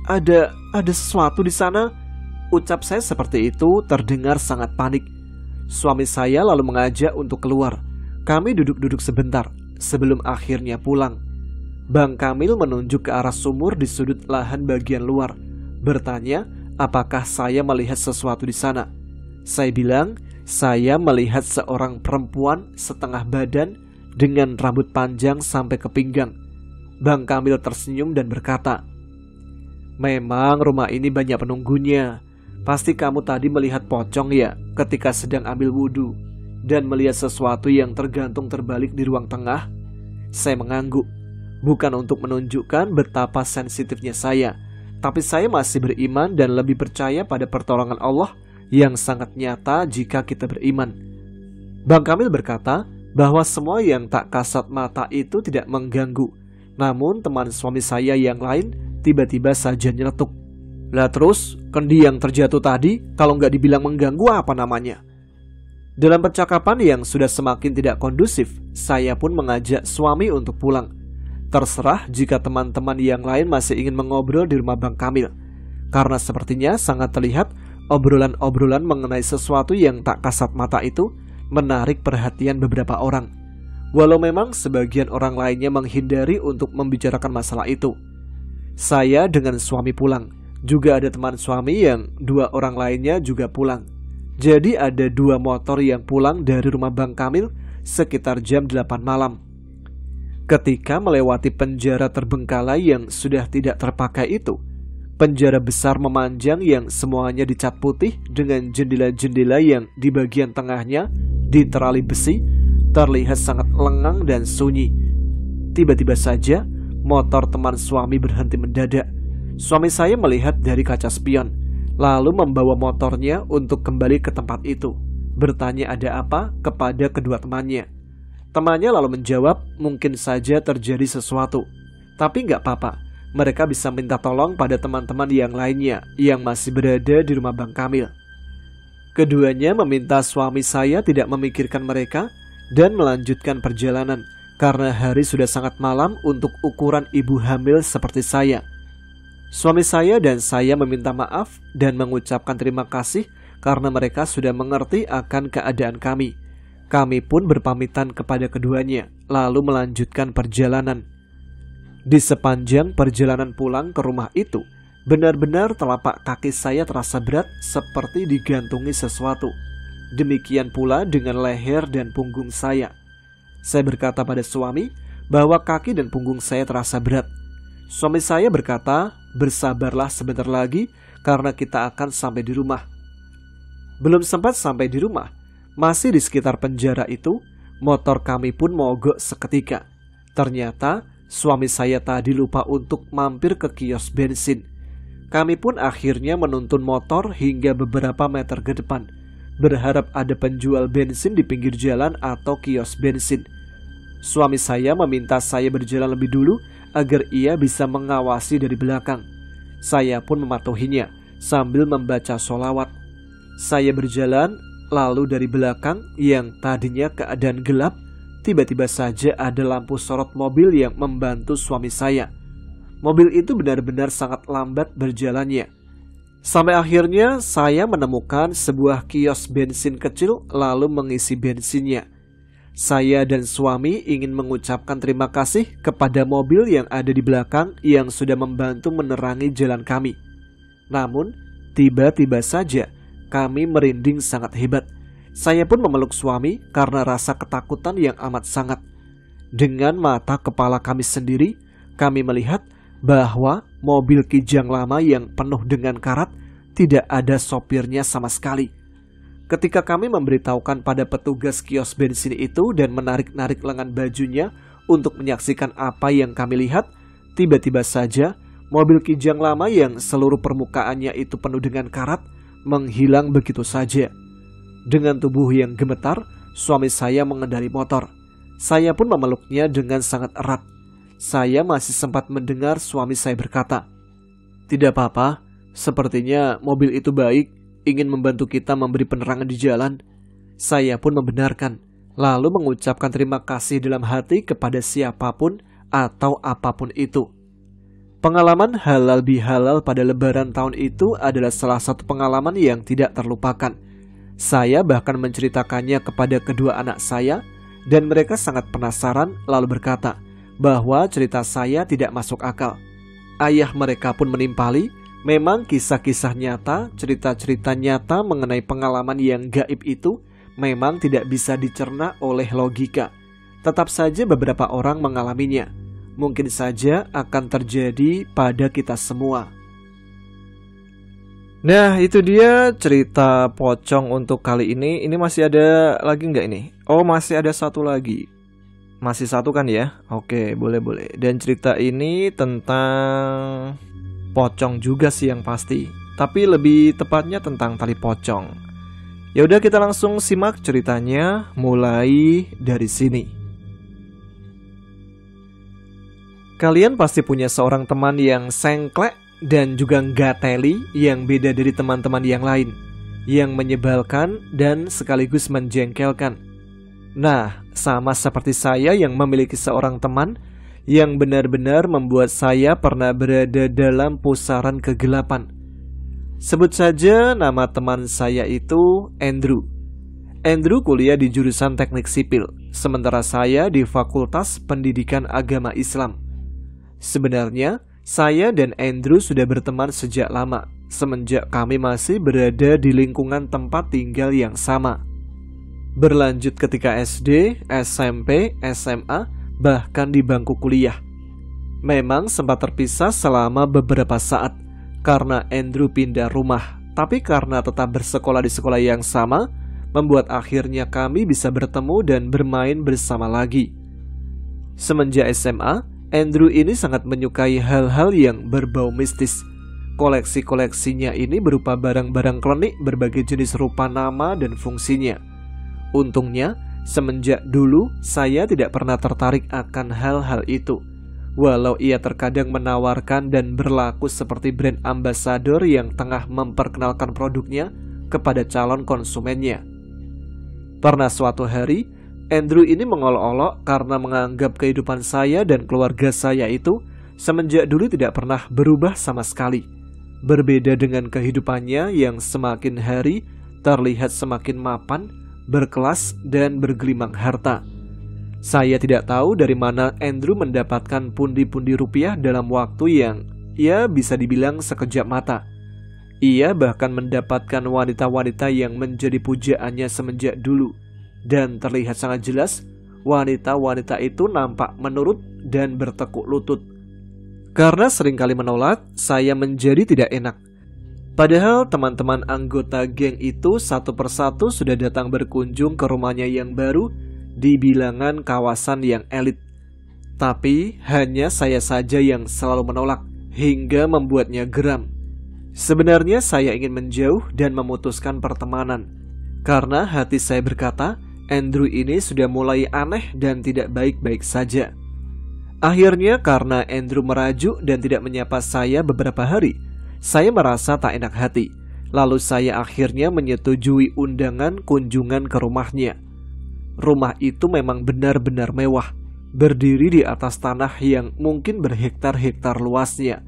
Ada sesuatu di sana, ucap saya seperti itu terdengar sangat panik. Suami saya lalu mengajak untuk keluar. Kami duduk-duduk sebentar sebelum akhirnya pulang. Bang Kamil menunjuk ke arah sumur di sudut lahan bagian luar, bertanya apakah saya melihat sesuatu di sana. Saya bilang saya melihat seorang perempuan setengah badan dengan rambut panjang sampai ke pinggang. Bang Kamil tersenyum dan berkata, "Memang rumah ini banyak penunggunya. Pasti kamu tadi melihat pocong ya ketika sedang ambil wudhu dan melihat sesuatu yang tergantung terbalik di ruang tengah?" Saya mengangguk. Bukan untuk menunjukkan betapa sensitifnya saya, tapi saya masih beriman dan lebih percaya pada pertolongan Allah yang sangat nyata jika kita beriman. Bang Kamil berkata bahwa semua yang tak kasat mata itu tidak mengganggu. Namun teman suami saya yang lain tiba-tiba saja nyeletuk. Lah terus, kendi yang terjatuh tadi kalau nggak dibilang mengganggu apa namanya? Dalam percakapan yang sudah semakin tidak kondusif, saya pun mengajak suami untuk pulang. Terserah jika teman-teman yang lain masih ingin mengobrol di rumah Bang Kamil, karena sepertinya sangat terlihat obrolan-obrolan mengenai sesuatu yang tak kasat mata itu menarik perhatian beberapa orang. Walau memang sebagian orang lainnya menghindari untuk membicarakan masalah itu. Saya dengan suami pulang. Juga ada teman suami yang 2 orang lainnya juga pulang. Jadi ada 2 motor yang pulang dari rumah Bang Kamil sekitar jam 8 malam. Ketika melewati penjara terbengkalai yang sudah tidak terpakai itu, penjara besar memanjang yang semuanya dicat putih dengan jendela-jendela yang di bagian tengahnya diterali besi, terlihat sangat lengang dan sunyi. Tiba-tiba saja motor teman suami berhenti mendadak. Suami saya melihat dari kaca spion, lalu membawa motornya untuk kembali ke tempat itu, bertanya ada apa kepada kedua temannya. Temannya lalu menjawab mungkin saja terjadi sesuatu, tapi nggak apa-apa, mereka bisa minta tolong pada teman-teman yang lainnya yang masih berada di rumah Bang Kamil. Keduanya meminta suami saya tidak memikirkan mereka dan melanjutkan perjalanan karena hari sudah sangat malam untuk ukuran ibu hamil seperti saya. Suami saya dan saya meminta maaf dan mengucapkan terima kasih karena mereka sudah mengerti akan keadaan kami. Kami pun berpamitan kepada keduanya, lalu melanjutkan perjalanan. Di sepanjang perjalanan pulang ke rumah itu, benar-benar telapak kaki saya terasa berat seperti digantungi sesuatu. Demikian pula dengan leher dan punggung saya. Saya berkata pada suami bahwa kaki dan punggung saya terasa berat. Suami saya berkata, bersabarlah sebentar lagi karena kita akan sampai di rumah. Belum sempat sampai di rumah, masih di sekitar penjara itu, motor kami pun mogok seketika. Ternyata suami saya tadi lupa untuk mampir ke kios bensin. Kami pun akhirnya menuntun motor hingga beberapa meter ke depan. berharap ada penjual bensin di pinggir jalan atau kios bensin. Suami saya meminta saya berjalan lebih dulu agar ia bisa mengawasi dari belakang. Saya pun mematuhinya sambil membaca sholawat. Saya berjalan, lalu dari belakang yang tadinya keadaan gelap, tiba-tiba saja ada lampu sorot mobil yang membantu suami saya. Mobil itu benar-benar sangat lambat berjalannya. Sampai akhirnya saya menemukan sebuah kios bensin kecil lalu mengisi bensinnya. Saya dan suami ingin mengucapkan terima kasih kepada mobil yang ada di belakang yang sudah membantu menerangi jalan kami. Namun, tiba-tiba saja kami merinding sangat hebat. Saya pun memeluk suami karena rasa ketakutan yang amat sangat. Dengan mata kepala kami sendiri, kami melihat bahwa mobil Kijang lama yang penuh dengan karat tidak ada sopirnya sama sekali. Ketika kami memberitahukan pada petugas kios bensin itu dan menarik-narik lengan bajunya untuk menyaksikan apa yang kami lihat, tiba-tiba saja mobil Kijang lama yang seluruh permukaannya itu penuh dengan karat menghilang begitu saja. Dengan tubuh yang gemetar, suami saya mengendari motor. Saya pun memeluknya dengan sangat erat. Saya masih sempat mendengar suami saya berkata, "Tidak apa-apa, sepertinya mobil itu baik, ingin membantu kita memberi penerangan di jalan." Saya pun membenarkan, lalu mengucapkan terima kasih dalam hati kepada siapapun atau apapun itu. Pengalaman halal bihalal pada lebaran tahun itu adalah salah satu pengalaman yang tidak terlupakan. Saya bahkan menceritakannya kepada kedua anak saya dan mereka sangat penasaran lalu berkata bahwa cerita saya tidak masuk akal. Ayah mereka pun menimpali, memang kisah-kisah nyata, cerita-cerita nyata mengenai pengalaman yang gaib itu memang tidak bisa dicerna oleh logika. Tetap saja beberapa orang mengalaminya. Mungkin saja akan terjadi pada kita semua. Nah, itu dia cerita pocong untuk kali ini. Ini masih ada lagi nggak ini? Oh, masih ada satu lagi. Masih satu kan ya? Oke, boleh. Dan cerita ini tentang pocong juga sih yang pasti. Tapi lebih tepatnya tentang tali pocong. Ya udah, kita langsung simak ceritanya mulai dari sini. Kalian pasti punya seorang teman yang sengklek dan juga ngateli yang beda dari teman-teman yang lain, yang menyebalkan dan sekaligus menjengkelkan. Nah, sama seperti saya yang memiliki seorang teman yang benar-benar membuat saya pernah berada dalam pusaran kegelapan. Sebut saja nama teman saya itu Andrew. Andrew kuliah di jurusan teknik sipil, sementara saya di Fakultas Pendidikan Agama Islam. Sebenarnya, saya dan Andrew sudah berteman sejak lama, semenjak kami masih berada di lingkungan tempat tinggal yang sama. Berlanjut ketika SD, SMP, SMA, bahkan di bangku kuliah. Memang sempat terpisah selama beberapa saat, karena Andrew pindah rumah. Tapi karena tetap bersekolah di sekolah yang sama, membuat akhirnya kami bisa bertemu dan bermain bersama lagi. Semenjak SMA, Andrew ini sangat menyukai hal-hal yang berbau mistis. Koleksi-koleksinya ini berupa barang-barang klenik berbagai jenis rupa, nama, dan fungsinya. Untungnya, semenjak dulu saya tidak pernah tertarik akan hal-hal itu. Walau ia terkadang menawarkan dan berlaku seperti brand ambassador yang tengah memperkenalkan produknya kepada calon konsumennya. Pernah suatu hari, Andrew ini mengolok-olok karena menganggap kehidupan saya dan keluarga saya itu semenjak dulu tidak pernah berubah sama sekali. Berbeda dengan kehidupannya yang semakin hari terlihat semakin mapan, berkelas, dan bergelimang harta. Saya tidak tahu dari mana Andrew mendapatkan pundi-pundi rupiah dalam waktu yang ya bisa dibilang sekejap mata. Ia bahkan mendapatkan wanita-wanita yang menjadi pujaannya semenjak dulu. Dan terlihat sangat jelas, wanita-wanita itu nampak menurut dan bertekuk lutut. Karena seringkali menolak, saya menjadi tidak enak. Padahal teman-teman anggota geng itu satu persatu sudah datang berkunjung ke rumahnya yang baru di bilangan kawasan yang elit. Tapi hanya saya saja yang selalu menolak hingga membuatnya geram. Sebenarnya saya ingin menjauh dan memutuskan pertemanan. Karena hati saya berkata, Andrew ini sudah mulai aneh dan tidak baik-baik saja. Akhirnya karena Andrew merajuk dan tidak menyapa saya beberapa hari, saya merasa tak enak hati. Lalu saya akhirnya menyetujui undangan kunjungan ke rumahnya. Rumah itu memang benar-benar mewah, berdiri di atas tanah yang mungkin berhektar-hektar luasnya.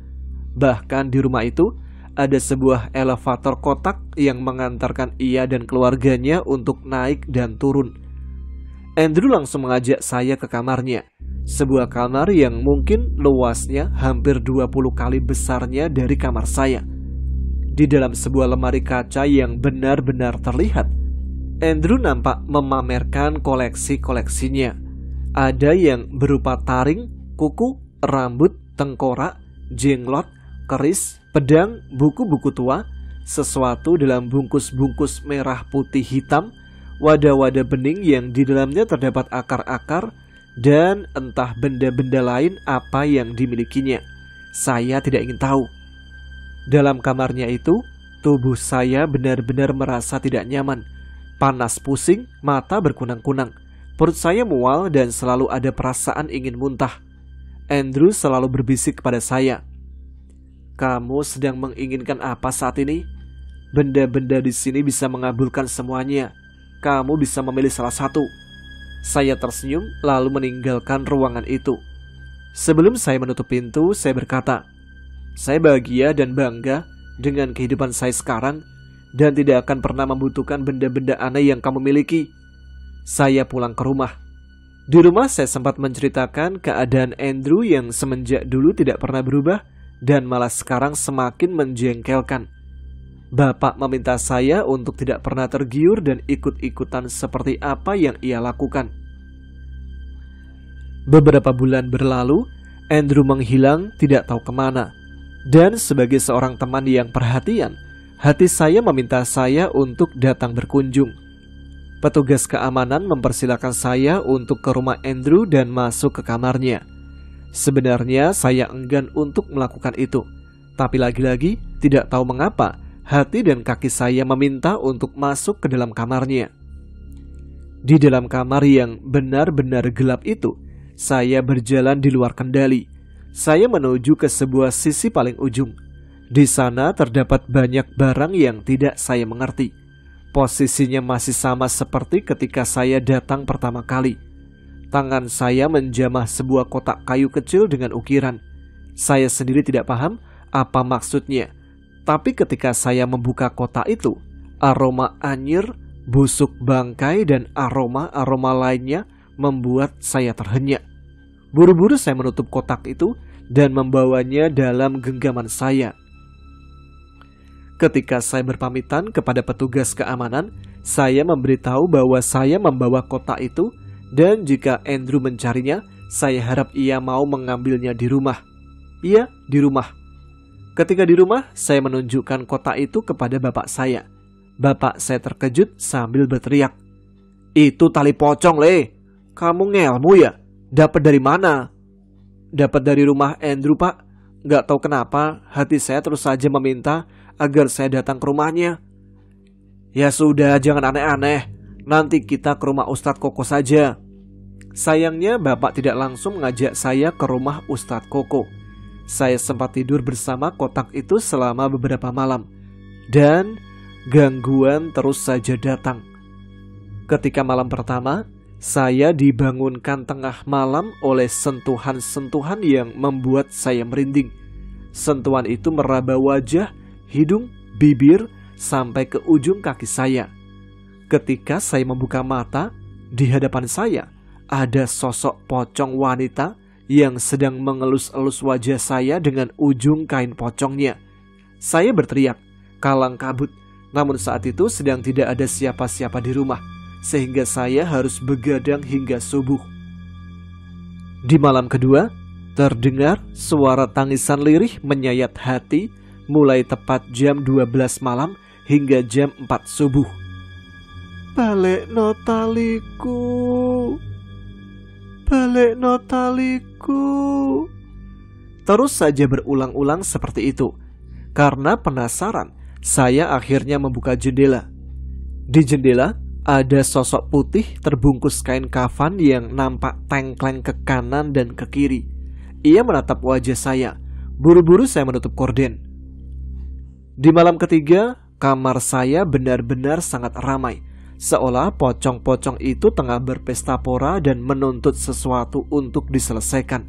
Bahkan di rumah itu ada sebuah elevator kotak yang mengantarkan ia dan keluarganya untuk naik dan turun. Andrew langsung mengajak saya ke kamarnya. Sebuah kamar yang mungkin luasnya hampir 20 kali besarnya dari kamar saya. Di dalam sebuah lemari kaca yang benar-benar terlihat, Andrew nampak memamerkan koleksi-koleksinya. Ada yang berupa taring, kuku, rambut, tengkorak, jenglot, keris, pedang, buku-buku tua, sesuatu dalam bungkus-bungkus merah putih hitam, wadah-wadah bening yang di dalamnya terdapat akar-akar, dan entah benda-benda lain apa yang dimilikinya. Saya tidak ingin tahu. Dalam kamarnya itu, tubuh saya benar-benar merasa tidak nyaman. Panas pusing, mata berkunang-kunang. Perut saya mual dan selalu ada perasaan ingin muntah. Andrew selalu berbisik kepada saya, "Kamu sedang menginginkan apa saat ini? Benda-benda di sini bisa mengabulkan semuanya. Kamu bisa memilih salah satu." Saya tersenyum lalu meninggalkan ruangan itu. Sebelum saya menutup pintu, saya berkata, "Saya bahagia dan bangga dengan kehidupan saya sekarang dan tidak akan pernah membutuhkan benda-benda aneh yang kamu miliki." Saya pulang ke rumah. Di rumah saya sempat menceritakan keadaan Andrew yang semenjak dulu tidak pernah berubah dan malah sekarang semakin menjengkelkan. Bapak meminta saya untuk tidak pernah tergiur dan ikut-ikutan seperti apa yang ia lakukan. Beberapa bulan berlalu, Andrew menghilang tidak tahu kemana. Dan sebagai seorang teman yang perhatian, hati saya meminta saya untuk datang berkunjung. Petugas keamanan mempersilakan saya untuk ke rumah Andrew dan masuk ke kamarnya. Sebenarnya saya enggan untuk melakukan itu, tapi lagi-lagi tidak tahu mengapa hati dan kaki saya meminta untuk masuk ke dalam kamarnya. Di dalam kamar yang benar-benar gelap itu, saya berjalan di luar kendali. Saya menuju ke sebuah sisi paling ujung. Di sana terdapat banyak barang yang tidak saya mengerti. Posisinya masih sama seperti ketika saya datang pertama kali. Tangan saya menjamah sebuah kotak kayu kecil dengan ukiran. Saya sendiri tidak paham apa maksudnya. Tapi ketika saya membuka kotak itu, aroma anyir, busuk bangkai, dan aroma-aroma lainnya membuat saya terhenyak. Buru-buru saya menutup kotak itu dan membawanya dalam genggaman saya. Ketika saya berpamitan kepada petugas keamanan, saya memberitahu bahwa saya membawa kotak itu dan jika Andrew mencarinya, saya harap ia mau mengambilnya di rumah. Iya, di rumah. Ketika di rumah, saya menunjukkan kotak itu kepada bapak saya. Bapak saya terkejut sambil berteriak, "Itu tali pocong, Le. Kamu ngelmu ya? Dapat dari mana?" "Dapat dari rumah Andrew, Pak. Gak tahu kenapa, hati saya terus saja meminta agar saya datang ke rumahnya." "Ya sudah, jangan aneh-aneh. Nanti kita ke rumah Ustadz Koko saja." Sayangnya bapak tidak langsung mengajak saya ke rumah Ustadz Koko. Saya sempat tidur bersama kotak itu selama beberapa malam. Dan gangguan terus saja datang. Ketika malam pertama, saya dibangunkan tengah malam oleh sentuhan-sentuhan yang membuat saya merinding. Sentuhan itu meraba wajah, hidung, bibir, sampai ke ujung kaki saya. Ketika saya membuka mata, di hadapan saya ada sosok pocong wanita yang sedang mengelus-elus wajah saya dengan ujung kain pocongnya. Saya berteriak, kalang kabut, namun saat itu sedang tidak ada siapa-siapa di rumah, sehingga saya harus begadang hingga subuh. Di malam kedua, terdengar suara tangisan lirih menyayat hati mulai tepat jam 12 malam hingga jam 4 subuh. "Balekno taliku, balekno taliku." Terus saja berulang-ulang seperti itu. Karena penasaran, saya akhirnya membuka jendela. Di jendela ada sosok putih terbungkus kain kafan yang nampak tengkleng ke kanan dan ke kiri. Ia menatap wajah saya. Buru-buru saya menutup korden. Di malam ketiga, kamar saya benar-benar sangat ramai. Seolah pocong-pocong itu tengah berpesta pora dan menuntut sesuatu untuk diselesaikan.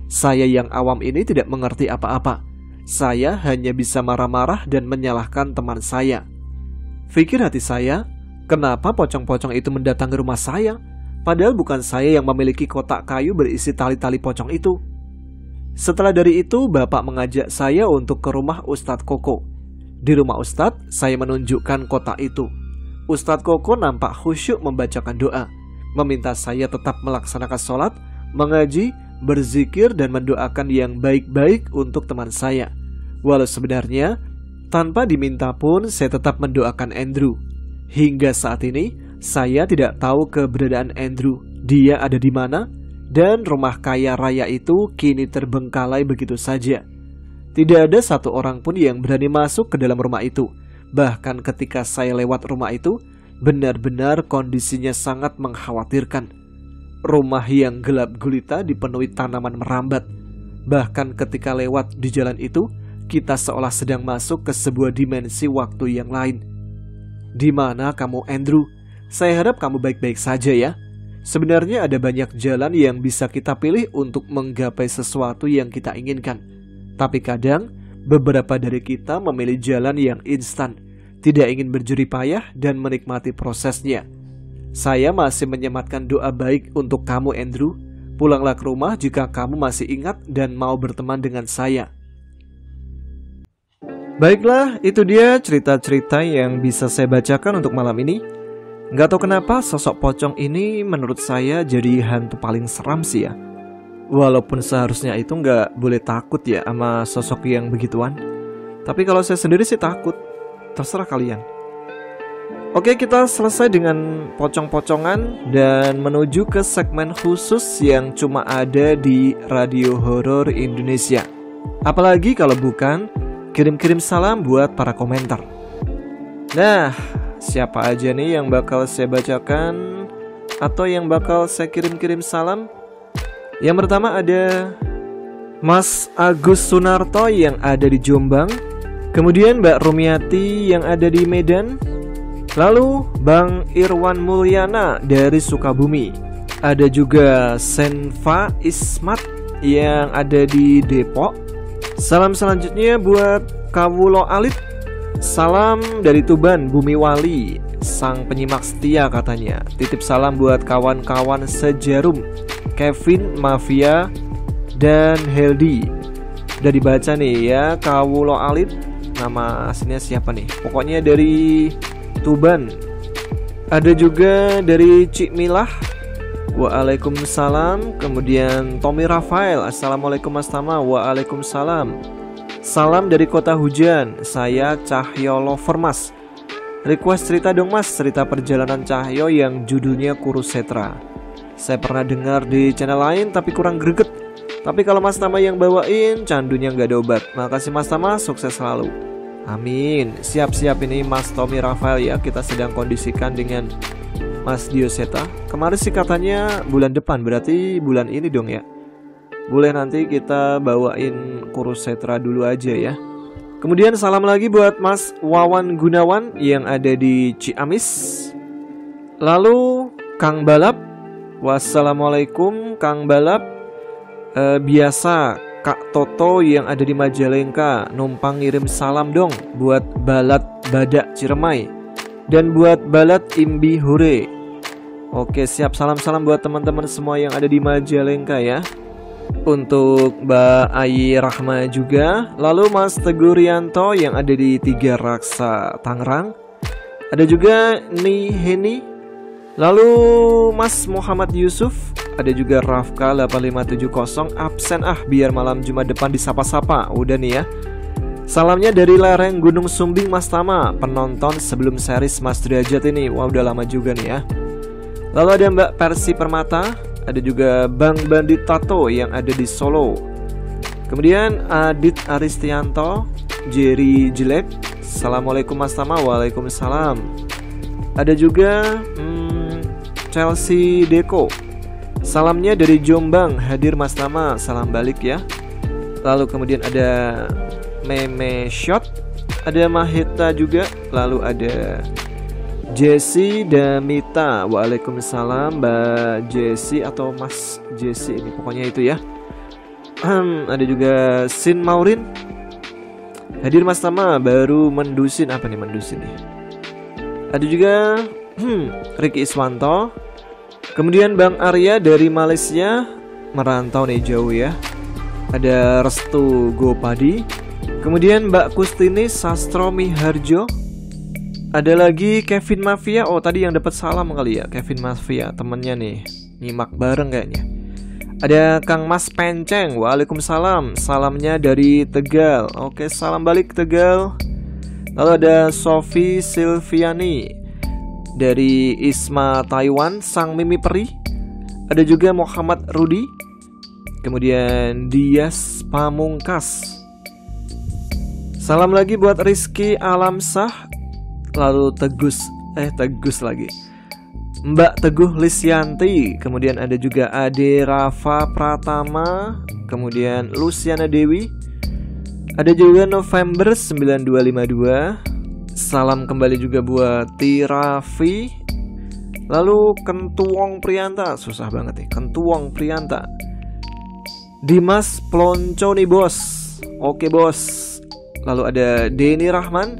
Saya yang awam ini tidak mengerti apa-apa. Saya hanya bisa marah-marah dan menyalahkan teman saya. Pikir hati saya, kenapa pocong-pocong itu mendatangi rumah saya? Padahal bukan saya yang memiliki kotak kayu berisi tali-tali pocong itu. Setelah dari itu, Bapak mengajak saya untuk ke rumah Ustadz Koko. Di rumah Ustadz, saya menunjukkan kotak itu. Ustadz Koko nampak khusyuk membacakan doa, meminta saya tetap melaksanakan sholat, mengaji, berzikir, dan mendoakan yang baik-baik untuk teman saya. Walau sebenarnya, tanpa diminta pun saya tetap mendoakan Andrew. Hingga saat ini, saya tidak tahu keberadaan Andrew. Dia ada di mana? Dan rumah kaya raya itu kini terbengkalai begitu saja. Tidak ada satu orang pun yang berani masuk ke dalam rumah itu. Bahkan ketika saya lewat rumah itu, benar-benar kondisinya sangat mengkhawatirkan. Rumah yang gelap gulita dipenuhi tanaman merambat. Bahkan ketika lewat di jalan itu, kita seolah sedang masuk ke sebuah dimensi waktu yang lain. Di mana kamu, Andrew? Saya harap kamu baik-baik saja ya. Sebenarnya ada banyak jalan yang bisa kita pilih untuk menggapai sesuatu yang kita inginkan. Tapi kadang, beberapa dari kita memilih jalan yang instan, tidak ingin berjerih payah dan menikmati prosesnya. Saya masih menyematkan doa baik untuk kamu, Andrew. Pulanglah ke rumah jika kamu masih ingat dan mau berteman dengan saya. Baiklah, itu dia cerita-cerita yang bisa saya bacakan untuk malam ini. Gak tahu kenapa sosok pocong ini menurut saya jadi hantu paling seram sih ya. Walaupun seharusnya itu gak boleh takut ya sama sosok yang begituan. Tapi kalau saya sendiri sih takut. Terserah kalian. Oke, kita selesai dengan pocong-pocongan dan menuju ke segmen khusus yang cuma ada di Radio Horor Indonesia. Apalagi kalau bukan kirim-kirim salam buat para komentar. Nah, siapa aja nih yang bakal saya bacakan atau yang bakal saya kirim-kirim salam? Yang pertama ada Mas Agus Sunarto yang ada di Jombang. Kemudian Mbak Rumiati yang ada di Medan. Lalu Bang Irwan Mulyana dari Sukabumi. Ada juga Senfa Ismat yang ada di Depok. Salam selanjutnya buat Kawulo Alit. Salam dari Tuban, Bumi Wali, sang penyimak setia katanya. Titip salam buat kawan-kawan sejarum, Kevin, Mafia, dan Heldi. Udah dibaca nih ya, Kawulo Alit. Nama aslinya siapa nih? Pokoknya dari Tuban. Ada juga dari Cik Milah. Waalaikumsalam. Kemudian Tommy Rafael. Assalamualaikum Mas Tama. Waalaikumsalam. Salam dari Kota Hujan. Saya Cahyo Lover Mas. Request cerita dong Mas, cerita perjalanan Cahyo yang judulnya Kurusetra. Saya pernah dengar di channel lain tapi kurang greget. Tapi kalau Mas Tama yang bawain, candunya nggak ada obat. Makasih Mas Tama, sukses selalu. Amin. Siap-siap ini Mas Tommy Rafael ya. Kita sedang kondisikan dengan Mas Dioseta. Kemarin sih katanya bulan depan, berarti bulan ini dong ya. Boleh nanti kita bawain Kurusetra dulu aja ya. Kemudian salam lagi buat Mas Wawan Gunawan yang ada di Ciamis. Lalu Kang Balap. Wassalamualaikum Kang Balap. Biasa Kak Toto yang ada di Majalengka numpang ngirim salam dong buat Balat Badak Ciremai dan buat Balat Imbi Hure. Oke, siap. Salam-salam buat teman-teman semua yang ada di Majalengka ya. Untuk Mbak Ayi Rahma juga. Lalu Mas Teguh Rianto yang ada di Tiga Raksa Tangerang. Ada juga Ni Heni. Lalu Mas Muhammad Yusuf. Ada juga Rafka 8570. Absen biar malam Jumat depan disapa-sapa. Udah nih ya. Salamnya dari lereng Gunung Sumbing Mas Tama, penonton sebelum series Mas Derajat ini. Wah, udah lama juga nih ya. Lalu ada Mbak Persi Permata. Ada juga Bang Bandit Tato yang ada di Solo. Kemudian Adit Aristianto, Jerry Jelek. Assalamualaikum Mas Tama. Waalaikumsalam. Ada juga Chelsea Deko. Salamnya dari Jombang, hadir Mas Tama, salam balik ya. Lalu kemudian ada Meme Shot, ada Maheta juga. Lalu ada Jesse Damita, waalaikumsalam Mbak Jesse atau Mas Jesse ini pokoknya itu ya. Ada juga Sin Maurin, hadir Mas Tama, baru mendusin. Apa nih mendusin nih? Ada juga Ricky Iswanto. Kemudian Bang Arya dari Malaysia, merantau nih jauh ya. Ada Restu Gopadi. Kemudian Mbak Kustini Sastro Miharjo. Ada lagi Kevin Mafia. Oh tadi yang dapat salam kali ya, Kevin Mafia, temennya nih, nyimak bareng kayaknya. Ada Kang Mas Penceng, waalaikumsalam, salamnya dari Tegal. Oke, salam balik Tegal. Lalu ada Sophie Silviani dari Isma Taiwan, Sang Mimi Peri. Ada juga Muhammad Rudi. Kemudian Dias Pamungkas. Salam lagi buat Rizky Alamsah. Lalu Tegus lagi, Mbak Teguh Lisyanti. Kemudian ada juga Ade Rafa Pratama. Kemudian Luciana Dewi. Ada juga November 9252. Salam kembali juga buat Tirafi. Lalu Kentuong Prianta, susah banget nih, Kentuong Prianta. Dimas Plonco nih bos. Oke bos. Lalu ada Denny Rahman,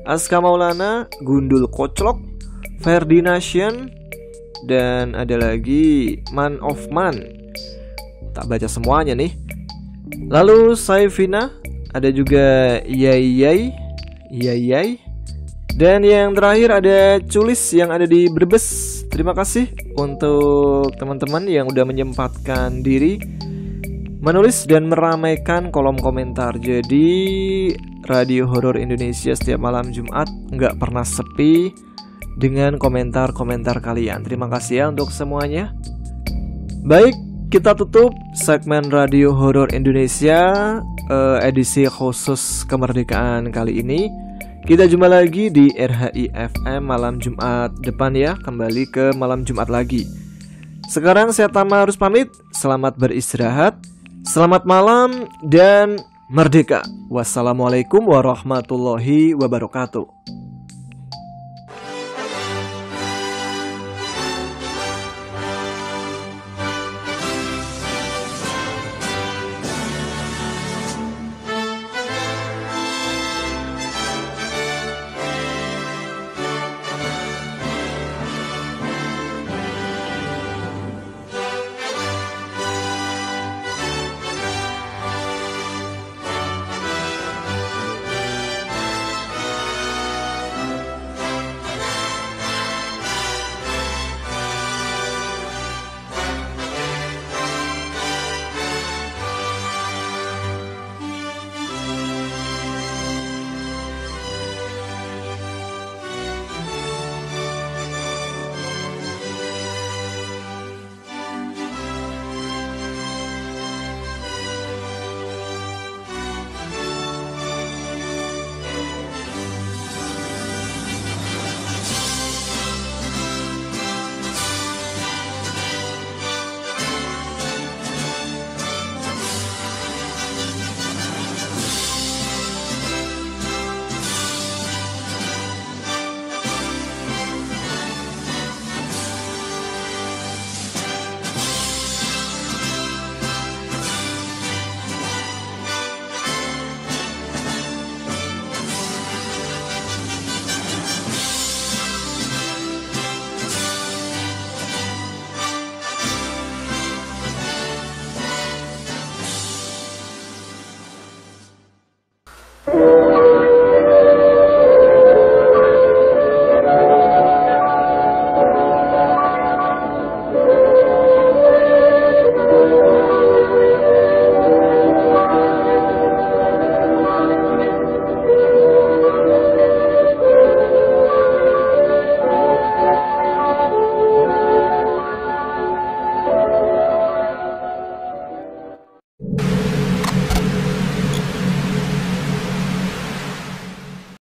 Aska Maulana, Gundul Koclok, Ferdination, dan ada lagi Man of Man. Tak baca semuanya nih. Lalu Saifina, ada juga Yai. Dan yang terakhir ada Culis yang ada di Brebes. Terima kasih untuk teman-teman yang udah menyempatkan diri menulis dan meramaikan kolom komentar. Jadi Radio Horor Indonesia setiap malam Jumat nggak pernah sepi dengan komentar-komentar kalian. Terima kasih ya untuk semuanya. Baik, kita tutup segmen Radio Horor Indonesia edisi khusus kemerdekaan kali ini. Kita jumpa lagi di RHI FM malam Jumat depan ya. Kembali ke malam Jumat lagi. Sekarang saya Tama harus pamit. Selamat beristirahat, selamat malam, dan merdeka. Wassalamualaikum warahmatullahi wabarakatuh.